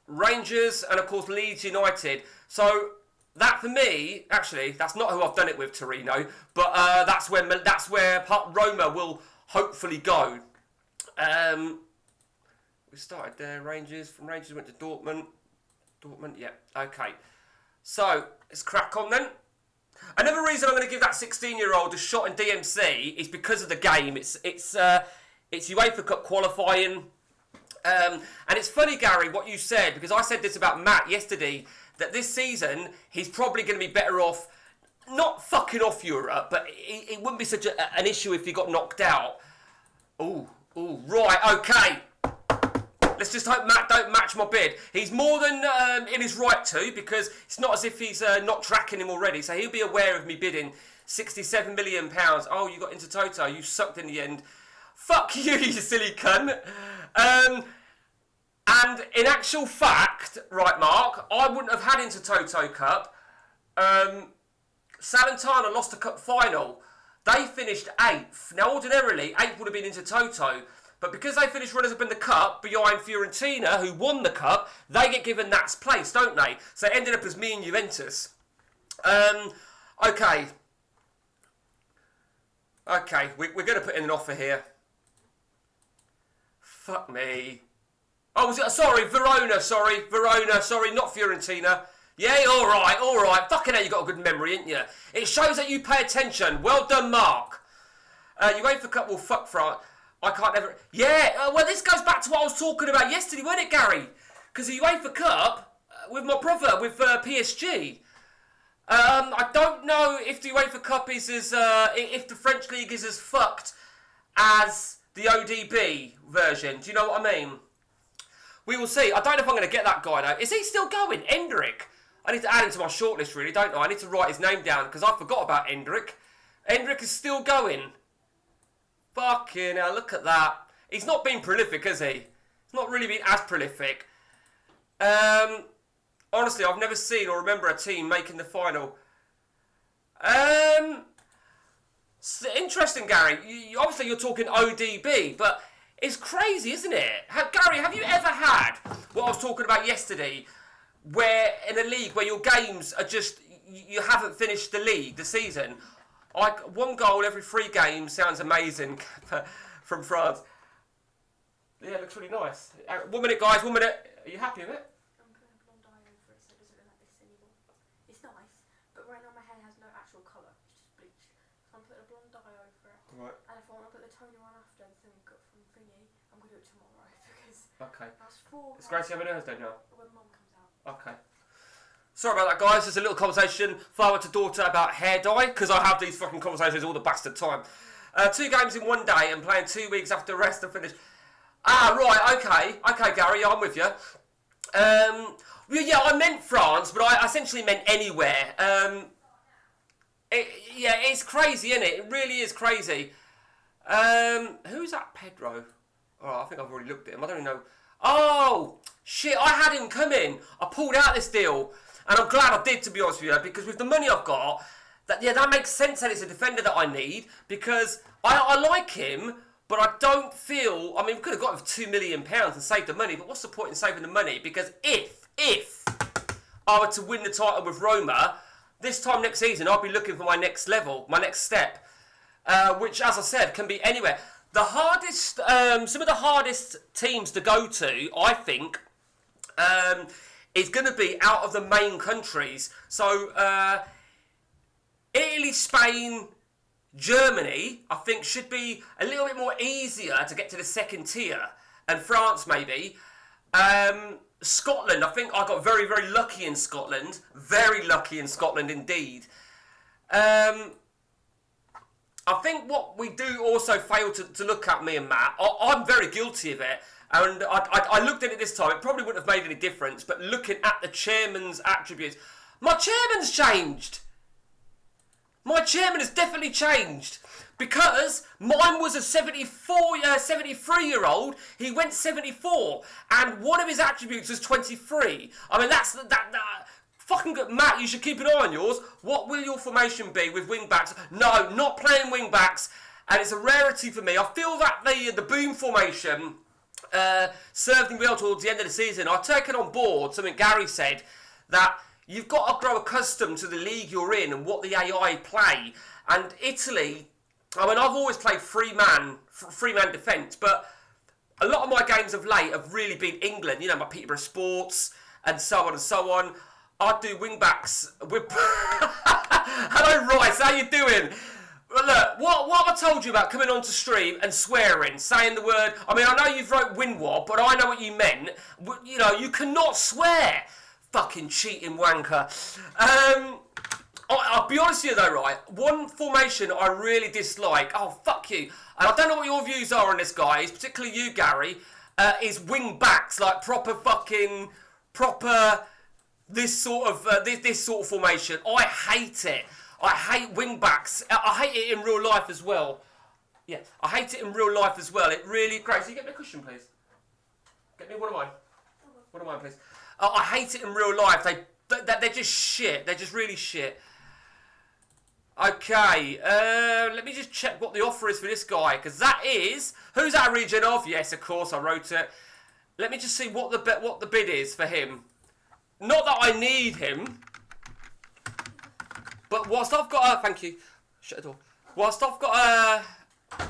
Rangers, and of course Leeds United. So that for me, actually, that's not who I've done it with, Torino, but that's where Roma will hopefully go. We started there, Rangers. From Rangers went to Dortmund. Dortmund, yeah, okay. So let's crack on then. Another reason I'm going to give that 16-year-old a shot in DMC is because of the game. It's UEFA Cup qualifying. And it's funny, Gary, what you said, because I said this about Matt yesterday, that this season he's probably going to be better off, not fucking off Europe, but it wouldn't be such an issue if he got knocked out. Ooh, right, okay. Let's just hope Matt don't match my bid. He's more than in his right to, because it's not as if he's not tracking him already, so he'll be aware of me bidding £67 million. Oh, you got into Toto, you sucked in the end. Fuck you, you silly cunt. And in actual fact, right, Mark, I wouldn't have had into Toto Cup. Salernitana lost the cup final. They finished 8th. Now, ordinarily, 8th would have been into Toto. But because they finished runners-up in the cup behind Fiorentina, who won the cup, they get given that place, don't they? So it ended up as me and Juventus. Okay. Okay, we're going to put in an offer here. Fuck me. Oh, was it? Sorry, Verona, not Fiorentina. Yeah, all right. Fucking hell, you got a good memory, ain't you? It shows that you pay attention. Well done, Mark. UEFA Cup will fuck France. I can't ever... Yeah, well, this goes back to what I was talking about yesterday, wasn't it, Gary? Because the UEFA Cup, with my brother, with PSG, I don't know if the UEFA Cup is as... if the French League is as fucked as the ODB version. Do you know what I mean? We will see. I don't know if I'm going to get that guy, though. Is he still going? Endrick? I need to add him to my shortlist, really, don't I? I need to write his name down, because I forgot about Endrick. Endrick is still going. Fucking hell, look at that. He's not been prolific, has he? He's not really been as prolific. Honestly, I've never seen or remember a team making the final. Interesting, Gary. Obviously, you're talking ODB, but it's crazy, isn't it? Gary, have you ever had what I was talking about yesterday, where in a league where your games are just... You haven't finished the league, the season... Like, 1 goal every 3 games sounds amazing from France. Yeah, it looks really nice. 1 minute, guys, 1 minute. Are you happy with it? I'm putting a blonde eye over it so it doesn't look like this anymore. It's nice, but right now my hair has no actual colour. It's just bleached. So I'm putting a blonde eye over it. Right. And if I want to put the toner on after the thing we've got from Thingy, I'm going to do it tomorrow because... Okay. That's 4... Is Gracie having hers then now? When Mum comes out. Okay. Sorry about that, guys. There's a little conversation, father to daughter, about hair dye, because I have these fucking conversations all the bastard time. 2 games in 1 day and playing 2 weeks after rest and finish. Ah, right, okay. Okay, Gary, I'm with you. Yeah, I meant France, but I essentially meant anywhere. Yeah, it's crazy, isn't it? It really is crazy. Who's that Pedro? Oh, I think I've already looked at him. I don't even know. Oh, shit, I had him come in. I pulled out this deal. And I'm glad I did, to be honest with you, because with the money I've got, that makes sense that it's a defender that I need, because I like him, But I don't feel... I mean, we could have got him for £2 million and saved the money, but what's the point in saving the money? Because if I were to win the title with Roma, this time next season, I'll be looking for my next level, my next step, which, as I said, can be anywhere. The hardest... some of the hardest teams to go to, I think, is going to be out of the main countries. So, Italy, Spain... Germany, I think, should be a little bit more easier to get to the second tier. And France, maybe. Scotland, I think I got very, very lucky in Scotland. Very lucky in Scotland indeed. I think what we do also fail to look at, me and Matt, I'm very guilty of it. And I looked at it this time. It probably wouldn't have made any difference. But looking at the chairman's attributes, my chairman's changed. My chairman has definitely changed, because mine was a 73-year-old. He went 74, and one of his attributes was 23. I mean, that's that fucking good. Matt, you should keep an eye on yours. What will your formation be with wing backs? No, not playing wing backs, and it's a rarity for me. I feel that the boom formation served him well towards the end of the season. I've taken on board something Gary said, that you've got to grow accustomed to the league you're in and what the AI play. And Italy, I mean, I've always played three-man defence, but a lot of my games of late have really been England, you know, my Peterborough Sports and so on and so on. I do wing-backs with... Hello, Royce, how you doing? Well, look, what I told you about coming onto stream and swearing, saying the word... I mean, I know you've wrote win-wob, but I know what you meant. You know, you cannot swear. Fucking cheating wanker. I'll be honest with you though, right? One formation I really dislike, oh fuck you, and I don't know what your views are on this, guys, particularly you, Gary, is wing backs, like proper this sort of formation. I hate it. I hate wing backs. I hate it in real life as well. Yeah, I hate it in real life as well. It really... Grace, can you get me a cushion, please? Get me one of mine. One of mine, please. I hate it in real life. They're just shit. They're just really shit. Okay, let me just check what the offer is for this guy, because that is... Who's our region of? Yes, of course, I wrote it. Let me just see what the bid is for him. Not that I need him, but whilst I've got a... Thank you. Shut the door. Whilst I've got a...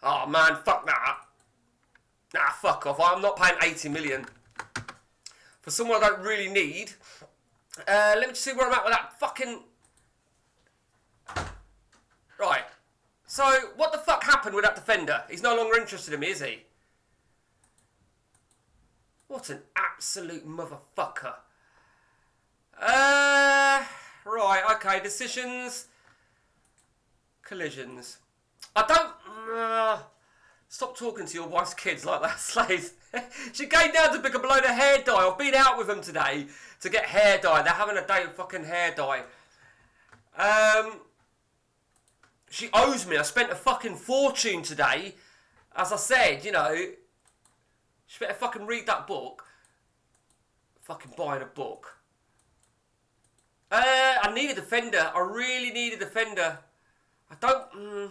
Oh, man, fuck that. Nah, fuck off. I'm not paying 80 million for someone I don't really need. Let me just see where I'm at with that fucking... Right. So, what the fuck happened with that defender? He's no longer interested in me, is he? What an absolute motherfucker. Right, okay. Decisions. Collisions. I don't... Stop talking to your wife's kids like that, Slays. She came down to pick up a load of hair dye. I've been out with them today to get hair dye. They're having a day of fucking hair dye. She owes me. I spent a fucking fortune today. As I said, you know, she better fucking read that book. Fucking buying a book. I need a defender. I really need a defender. I don't...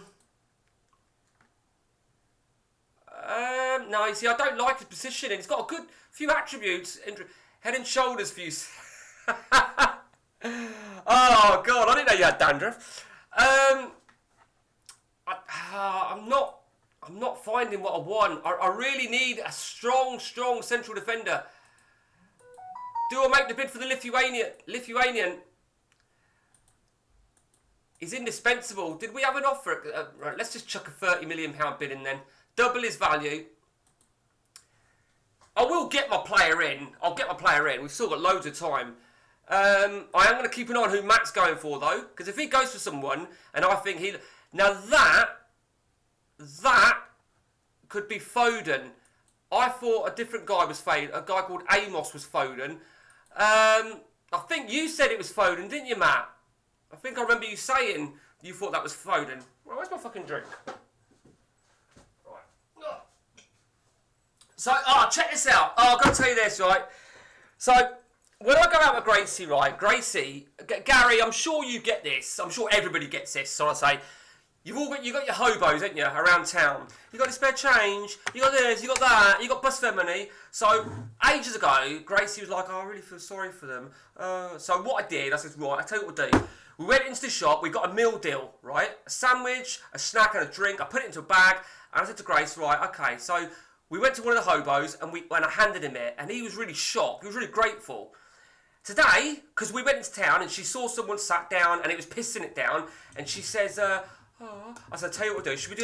No, you see, I don't like his position, and he's got a good few attributes. Head and shoulders views. Oh god, I didn't know you had dandruff. I'm not finding what I want. I really need a strong central defender. Do I make the bid for the Lithuanian? He's indispensable. Did we have an offer? Right, let's just chuck a £30 million bid in then. Double his value. I will get my player in. I'll get my player in. We've still got loads of time. I am going to keep an eye on who Matt's going for, though. Because if he goes for someone, and I think he... Now that could be Foden. I thought a different guy was Foden. A guy called Amos was Foden. I think you said it was Foden, didn't you, Matt? I think I remember you saying you thought that was Foden. Well, where's my fucking drink? So, check this out. I've got to tell you this, right? So, when I go out with Gracie, right? Gracie, Gary, I'm sure you get this. I'm sure everybody gets this. So I say, you got your hobos, haven't you, around town? You got the spare change. You got this. You got that. You got bus fare money. So ages ago, Gracie was like, oh, I really feel sorry for them. So what I did, I said, right, I tell you what we'll do. We went into the shop. We got a meal deal, right? A sandwich, a snack, and a drink. I put it into a bag, and I said to Grace, right, okay. So we went to one of the hobos, and I handed him it, and he was really shocked. He was really grateful. Today, because we went into town, and she saw someone sat down, and it was pissing it down, and she says, oh. I said, tell you what we'll do. Should we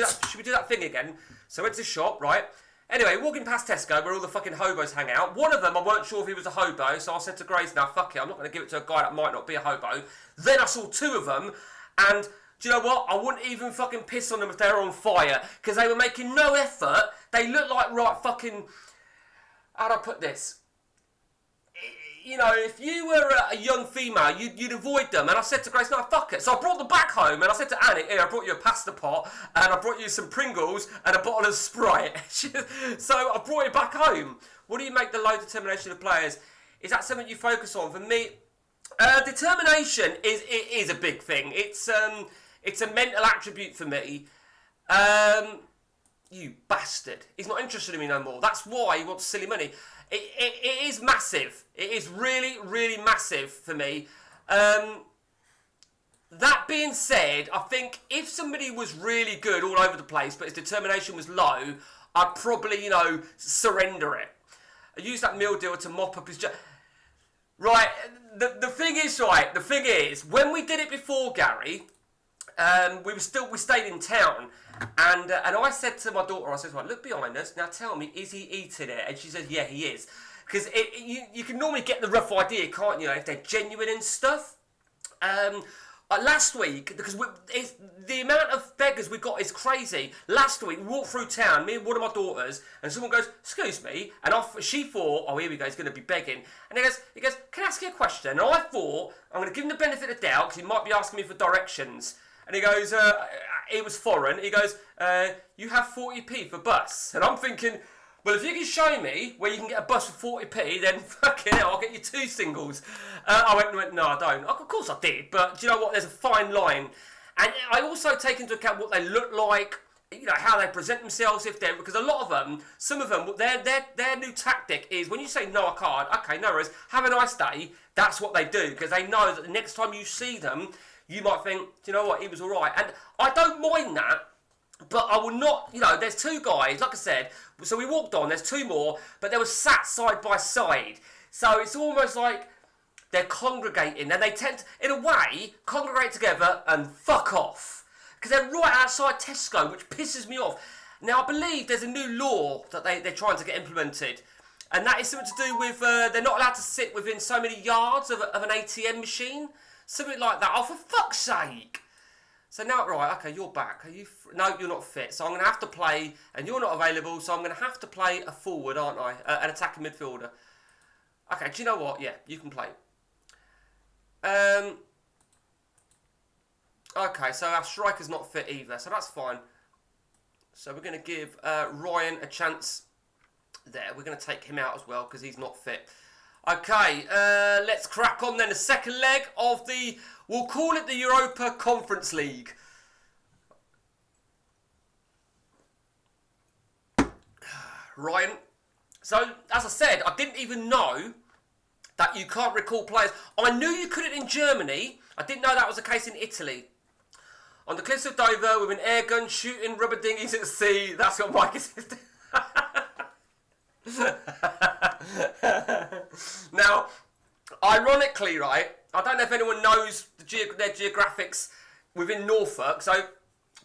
do that thing again? So I went to the shop, right? Anyway, walking past Tesco, where all the fucking hobos hang out. One of them, I weren't sure if he was a hobo, so I said to Grace, now fuck it, I'm not going to give it to a guy that might not be a hobo. Then I saw two of them, and do you know what? I wouldn't even fucking piss on them if they were on fire, because they were making no effort. They looked like right fucking... How'd I put this? You know, if you were a young female, you'd avoid them. And I said to Grace, no, fuck it. So I brought them back home, and I said to Annie, here, I brought you a pasta pot, and I brought you some Pringles, and a bottle of Sprite. So I brought it back home. What do you make the low determination of players? Is that something you focus on? For me, determination is a big thing. It's a mental attribute for me. You bastard. He's not interested in me no more. That's why he wants silly money. It is massive. It is really, really massive for me. That being said, I think if somebody was really good all over the place, but his determination was low, I'd probably, surrender it. I use that meal deal to mop up his... Right, the thing is, when we did it before, Gary, we stayed in town, and I said to my daughter, I said, right, look behind us, now tell me, is he eating it? And she says, yeah, he is. Because you can normally get the rough idea, can't you, if they're genuine and stuff. Last week, because the amount of beggars we got is crazy. Last week, we walked through town, me and one of my daughters, and someone goes, excuse me, and she thought, oh, here we go, he's going to be begging. And he goes, can I ask you a question? And I thought, I'm going to give him the benefit of the doubt, because he might be asking me for directions. And he goes, it was foreign. He goes, you have 40p for bus. And I'm thinking, well, if you can show me where you can get a bus for 40p, then fucking hell, I'll get you 2 singles. I went, no, I don't. Of course I did, but do you know what? There's a fine line. And I also take into account what they look like, how they present themselves, because a lot of them, some of them, their new tactic is when you say, no, I can't, okay, no worries, have a nice day, that's what they do, because they know that the next time you see them, you might think, do you know what, he was all right. And I don't mind that, but I will not, there's 2 guys, like I said, so we walked on, there's 2 more, but they were sat side by side. So it's almost like they're congregating, and they tend to, in a way, congregate together and fuck off. Because they're right outside Tesco, which pisses me off. Now, I believe there's a new law that they're trying to get implemented, and that is something to do with, they're not allowed to sit within so many yards of an ATM machine. Something like that. Oh, for fuck's sake. So now, right, okay, you're back. Are you? No, you're not fit. So I'm going to have to play, and you're not available, so I'm going to have to play a forward, aren't I? An attacking midfielder. Okay, do you know what? Yeah, you can play. Okay, so our striker's not fit either, so that's fine. So we're going to give Ryan a chance there. We're going to take him out as well, because he's not fit. Okay, let's crack on then. The second leg of we'll call it the Europa Conference League. Ryan. So, as I said, I didn't even know that you can't recall players. I knew you couldn't in Germany. I didn't know that was the case in Italy. On the cliffs of Dover, with an air gun shooting rubber dinghies at sea. That's what Mike is. Now, ironically, right, I don't know if anyone knows their geographics within Norfolk, so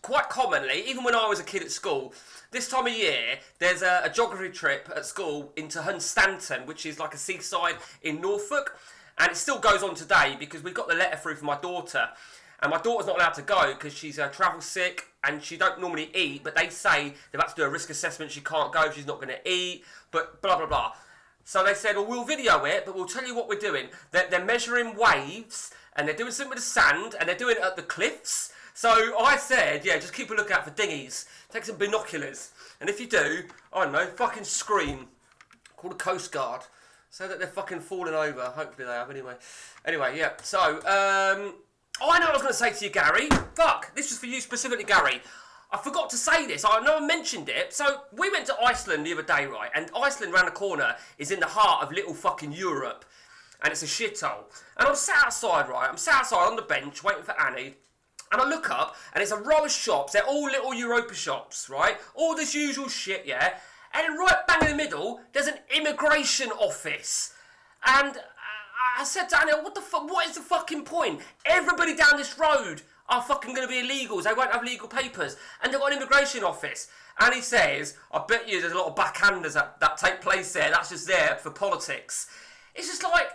quite commonly, even when I was a kid at school, this time of year, there's a geography trip at school into Hunstanton, which is like a seaside in Norfolk, and it still goes on today because we got the letter through from my daughter, and my daughter's not allowed to go because she's travel sick and she don't normally eat, but they say they're about to do a risk assessment, she can't go, she's not going to eat, but blah, blah, blah. So they said, well, we'll video it, but we'll tell you what we're doing. They're measuring waves, and they're doing something with the sand, and they're doing it at the cliffs. So I said, yeah, just keep a lookout for dinghies. Take some binoculars. And if you do, I don't know, fucking scream. Call the Coast Guard. So that they're fucking falling over. Hopefully they have, anyway. Anyway, yeah. So, Oh, I know what I was going to say to you, Gary. Fuck, this was for you specifically, Gary. I forgot to say this. I know I mentioned it. So, we went to Iceland the other day, right? And Iceland, round the corner, is in the heart of little fucking Europe. And it's a shithole. And I'm sat outside, right? I'm sat outside on the bench, waiting for Annie. And I look up, and it's a row of shops. They're all little Europa shops, right? All this usual shit, yeah? And then right bang in the middle, there's an immigration office. And I said to Annie, what is the fucking point? Everybody down this road are fucking going to be illegals. They won't have legal papers. And they've got an immigration office. And he says, I bet you there's a lot of backhanders that take place there. That's just there for politics. It's just like,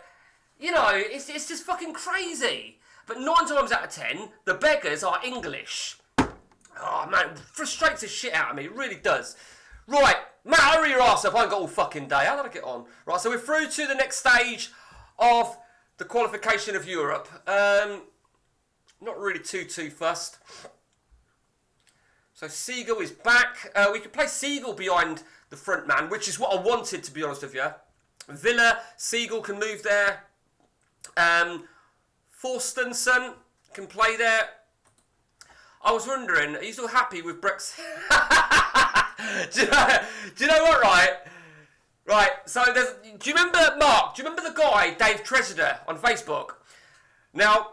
you know, it's just fucking crazy. But 9 times out of 10, the beggars are English. Oh, man, it frustrates the shit out of me. It really does. Right, Matt, hurry your ass up. I ain't got all fucking day. How did I get on? Right, so we're through to the next stage of the qualification of Europe. Not really too fussed. So Siegel is back. We could play Siegel behind the front man, which is what I wanted, to be honest with you. Villa, Siegel can move there. Forstenson can play there. I was wondering, are you still happy with Brexit? do you know what, right? Right, so do you remember, Mark, do you remember the guy, Dave Treasurer, on Facebook? Now,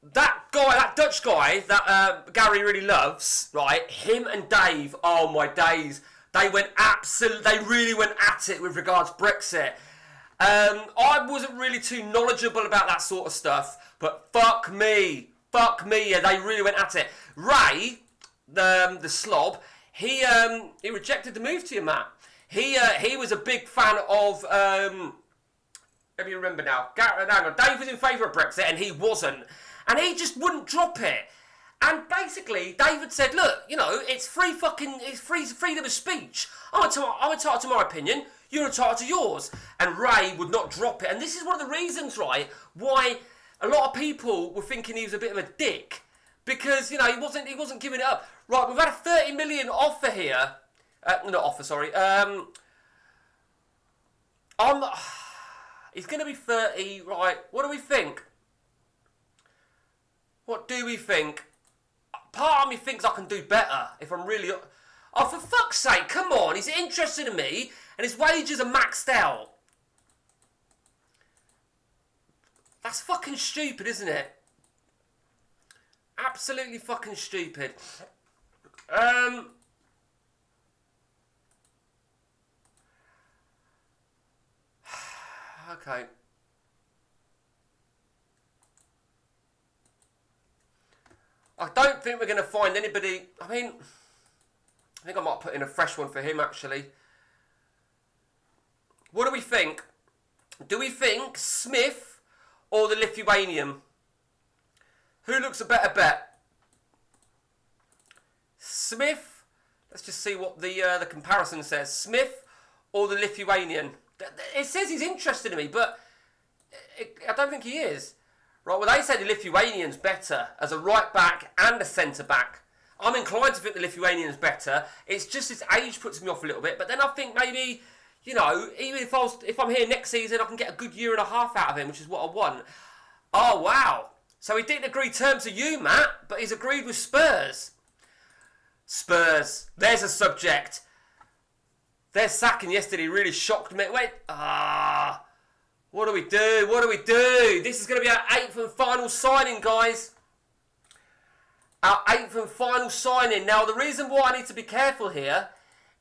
that guy, that Dutch guy that Gary really loves, right, him and Dave, oh my days, they really went at it with regards to Brexit. I wasn't really too knowledgeable about that sort of stuff, but fuck me, yeah, they really went at it. Ray, the slob, he rejected the move to you, Matt. He was a big fan of, let me remember now, Dave was in favour of Brexit and he wasn't. And he just wouldn't drop it. And basically, David said, look, you know, it's freedom of speech. I'm entitled to my opinion, you're entitled to yours. And Ray would not drop it. And this is one of the reasons, right, why a lot of people were thinking he was a bit of a dick. Because, you know, he wasn't giving it up. Right, we've had a 30 million offer here. Not offer, sorry. He's going to be 30, right. What do we think? What do we think? Part of me thinks I can do better if I'm really... Oh, for fuck's sake, come on. He's interested in me and his wages are maxed out. That's fucking stupid, isn't it? Absolutely fucking stupid. Okay. I don't think we're going to find anybody... I mean, I think I might put in a fresh one for him, actually. What do we think? Do we think Smith or the Lithuanian? Who looks a better bet? Smith? Let's just see what the comparison says. Smith or the Lithuanian? It says he's interested in me, but I don't think he is. Right, well, they say the Lithuanian's better as a right back and a centre back. I'm inclined to think the Lithuanian's better. It's just his age puts me off a little bit. But then I think maybe, you know, even if I'm here next season, I can get a good year and a half out of him, which is what I want. Oh, wow. So he didn't agree terms to you, Matt, but he's agreed with Spurs. Spurs. There's a subject. Their sacking yesterday really shocked me. Wait. What do we do? What do we do? This is going to be our 8th and final signing, guys. Our 8th and final signing. Now, the reason why I need to be careful here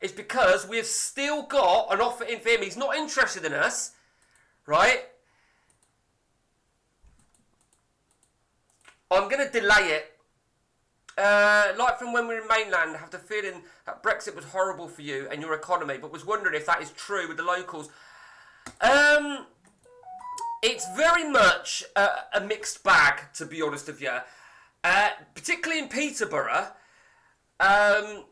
is because we've still got an offer in for him. He's not interested in us, right? I'm going to delay it. Like from when we were in mainland, I have the feeling that Brexit was horrible for you and your economy, but was wondering if that is true with the locals. It's very much a mixed bag, to be honest with you. Particularly in Peterborough. The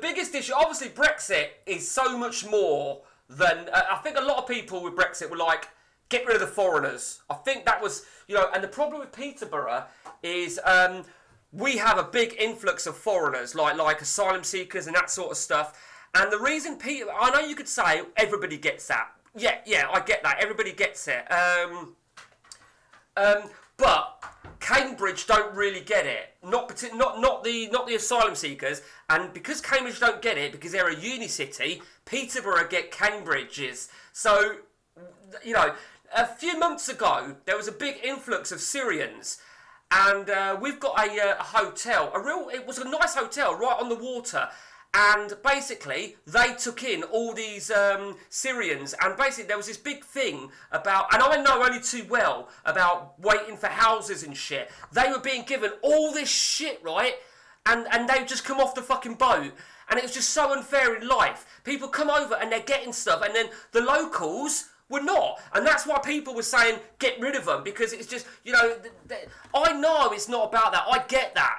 biggest issue, obviously Brexit is so much more than... I think a lot of people with Brexit were like, get rid of the foreigners. I think that was, you know, and the problem with Peterborough is we have a big influx of foreigners, like asylum seekers and that sort of stuff. And the reason I know you could say everybody gets that. Yeah, I get that. Everybody gets it. But Cambridge don't really get it. Not the asylum seekers. And because Cambridge don't get it, because they're a uni city, Peterborough get Cambridges. So, you know, a few months ago, there was a big influx of Syrians. And we've got a hotel, it was a nice hotel right on the water. And basically, they took in all these Syrians, and basically there was this big thing about, and I know only too well, about waiting for houses and shit. They were being given all this shit, right? And they'd just come off the fucking boat, and it was just so unfair in life. People come over and they're getting stuff, and then the locals were not. And that's why people were saying, get rid of them, because it's just, you know, I know it's not about that. I get that.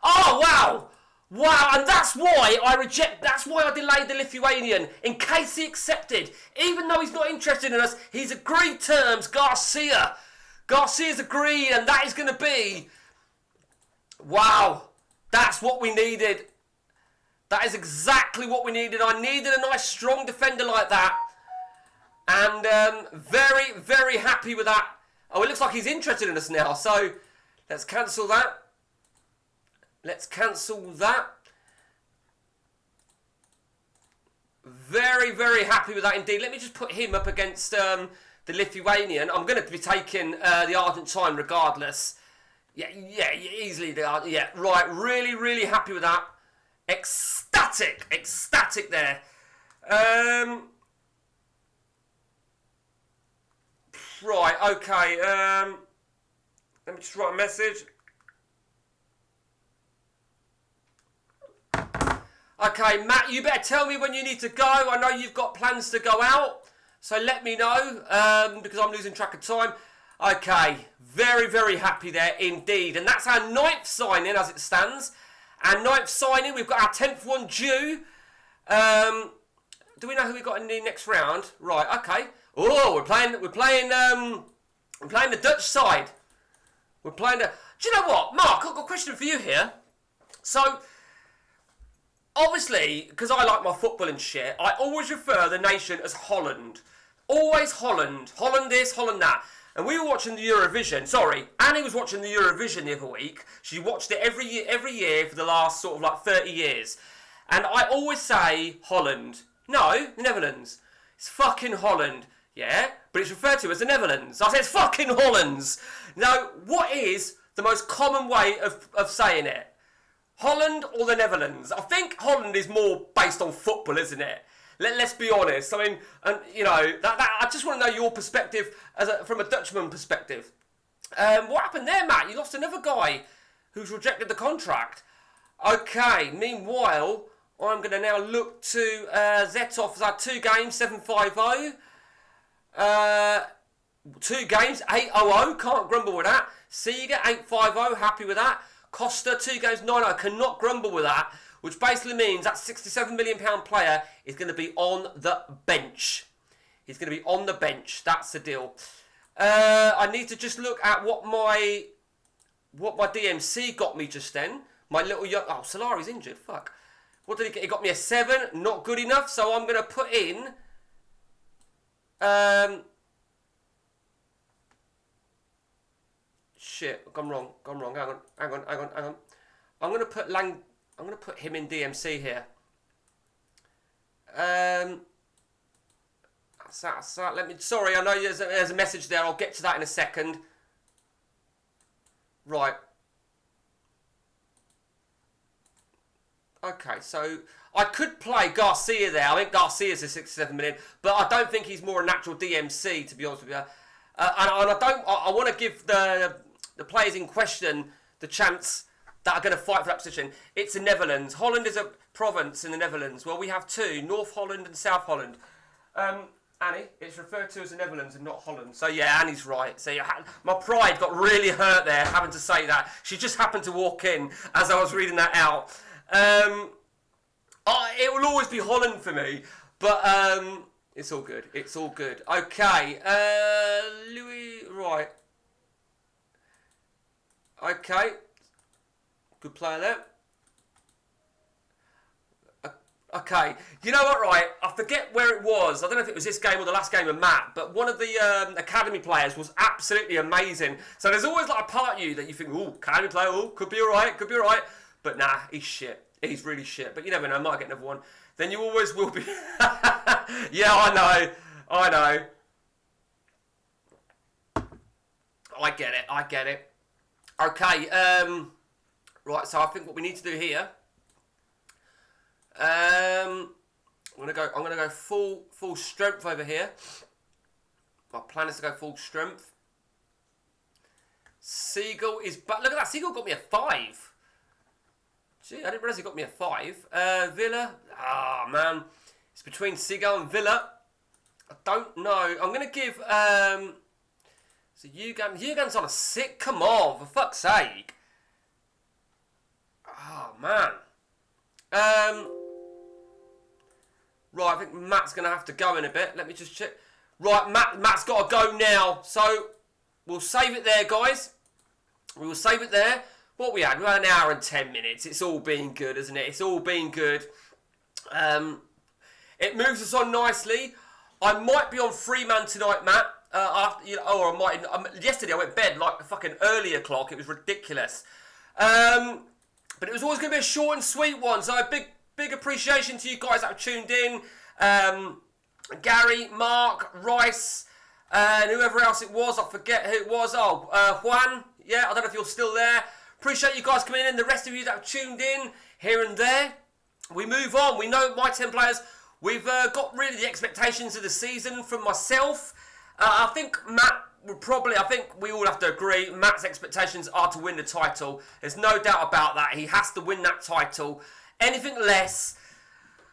Oh, wow! Wow, and that's why I delayed the Lithuanian, in case he accepted. Even though he's not interested in us, he's agreed terms, Garcia. Garcia's agreed, and that is going to be... Wow, that's what we needed. That is exactly what we needed. I needed a nice, strong defender like that. And very, very happy with that. Oh, it looks like he's interested in us now, so let's cancel that. Let's cancel that. Very, very happy with that indeed. Let me just put him up against the Lithuanian. I'm going to be taking the Argentine regardless. Yeah, easily. Yeah, right. Really, really happy with that. Ecstatic there. Right, okay. Let me just write a message. Okay, Matt, you better tell me when you need to go. I know you've got plans to go out, so let me know, because I'm losing track of time. Okay, very, very happy there indeed. And that's our 9th signing as it stands. Our 9th signing, we've got our 10th one due. Do we know who we got in the next round? Right, okay. Oh, we're playing the Dutch side. Do you know what, Mark? I've got a question for you here. So, obviously, because I like my football and shit, I always refer the nation as Holland. Always Holland. Holland this, Holland that. And we were watching the Eurovision. Sorry, Annie was watching the Eurovision the other week. She watched it every year for the last sort of like 30 years. And I always say Holland. No, the Netherlands. It's fucking Holland. Yeah, but it's referred to as the Netherlands. I said it's fucking Hollands. Now, what is the most common way of saying it? Holland or the Netherlands? I think Holland is more based on football, isn't it? Let's be honest. I mean, and you know, that I just want to know your perspective from a Dutchman perspective. What happened there, Matt? You lost another guy who's rejected the contract. Okay. Meanwhile, I'm going to now look to Zetov. Our 2 games, 7-5-0. 2 games, 8-0-0. Can't grumble with that. Seeger, 8-5-0. Happy with that. Costa, 2 games, 9-0. Cannot grumble with that. Which basically means that £67 million player is going to be on the bench. He's going to be on the bench. That's the deal. I need to just look at what my DMC got me just then. My little young... Oh, Solari's injured. Fuck. What did he get? He got me a 7. Not good enough. So I'm going to put in... Shit. Gone wrong. Hang on. I'm going to put him in DMC here. Sorry, I know there's a message there. I'll get to that in a second. Right. Okay, so I could play Garcia there. I think Garcia's a 67 million, but I don't think he's more a natural DMC, to be honest with you. I want to give the players in question the chance that are going to fight for that position. It's the Netherlands. Holland is a province in the Netherlands. Well, we have 2, North Holland and South Holland. Annie, it's referred to as the Netherlands and not Holland. So yeah, Annie's right. So my pride got really hurt there having to say that. She just happened to walk in as I was reading that out. It will always be Holland for me, but it's all good. It's all good. Okay, Louis, right. Okay. Good player there. Okay, you know what, right? I forget where it was. I don't know if it was this game or the last game of Matt, but one of the academy players was absolutely amazing. So there's always like a part of you that you think, oh, academy player, oh, could be alright, could be alright. But nah, he's shit. He's really shit. But you never know, I might get another one. Then you always will be. Yeah, I know. I get it. Okay, right, so I think what we need to do here, I'm gonna go full strength over here. My plan is to go full strength. Seagull is back. Look at that, Seagull got me a 5. Gee, I didn't realise he got me a 5. Villa, man, it's between Seagull and Villa. I don't know. I'm gonna give so Yugan's on a 6. Come on, for fuck's sake. Oh man. Right, I think Matt's going to have to go in a bit. Let me just check. Right, Matt's got to go now. So, we'll save it there, guys. We will save it there. What we had? We had an hour and 10 minutes. It's all been good, isn't it? It's all been good. It moves us on nicely. I might be on 3-man tonight, Matt. Or I might. Yesterday I went to bed like a fucking early o'clock. It was ridiculous. But it was always going to be a short and sweet one. So, a big appreciation to you guys that have tuned in. Gary, Mark, Rice, and whoever else it was. I forget who it was. Juan. Yeah, I don't know if you're still there. Appreciate you guys coming in. The rest of you that have tuned in here and there. We move on. We know my 10 players. We've got really the expectations of the season from myself. I think Matt would probably, I think we all have to agree, Matt's expectations are to win the title. There's no doubt about that. He has to win that title. Anything less,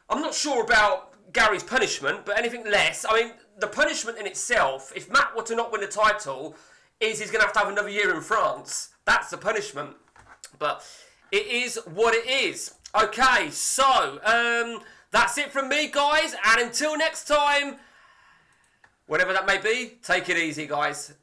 I'm not sure about Gary's punishment, but anything less, I mean, the punishment in itself, if Matt were to not win the title, is he's going to have another year in France. That's the punishment. But it is what it is. Okay, so, that's it from me, guys. And until next time, whatever that may be, take it easy, guys.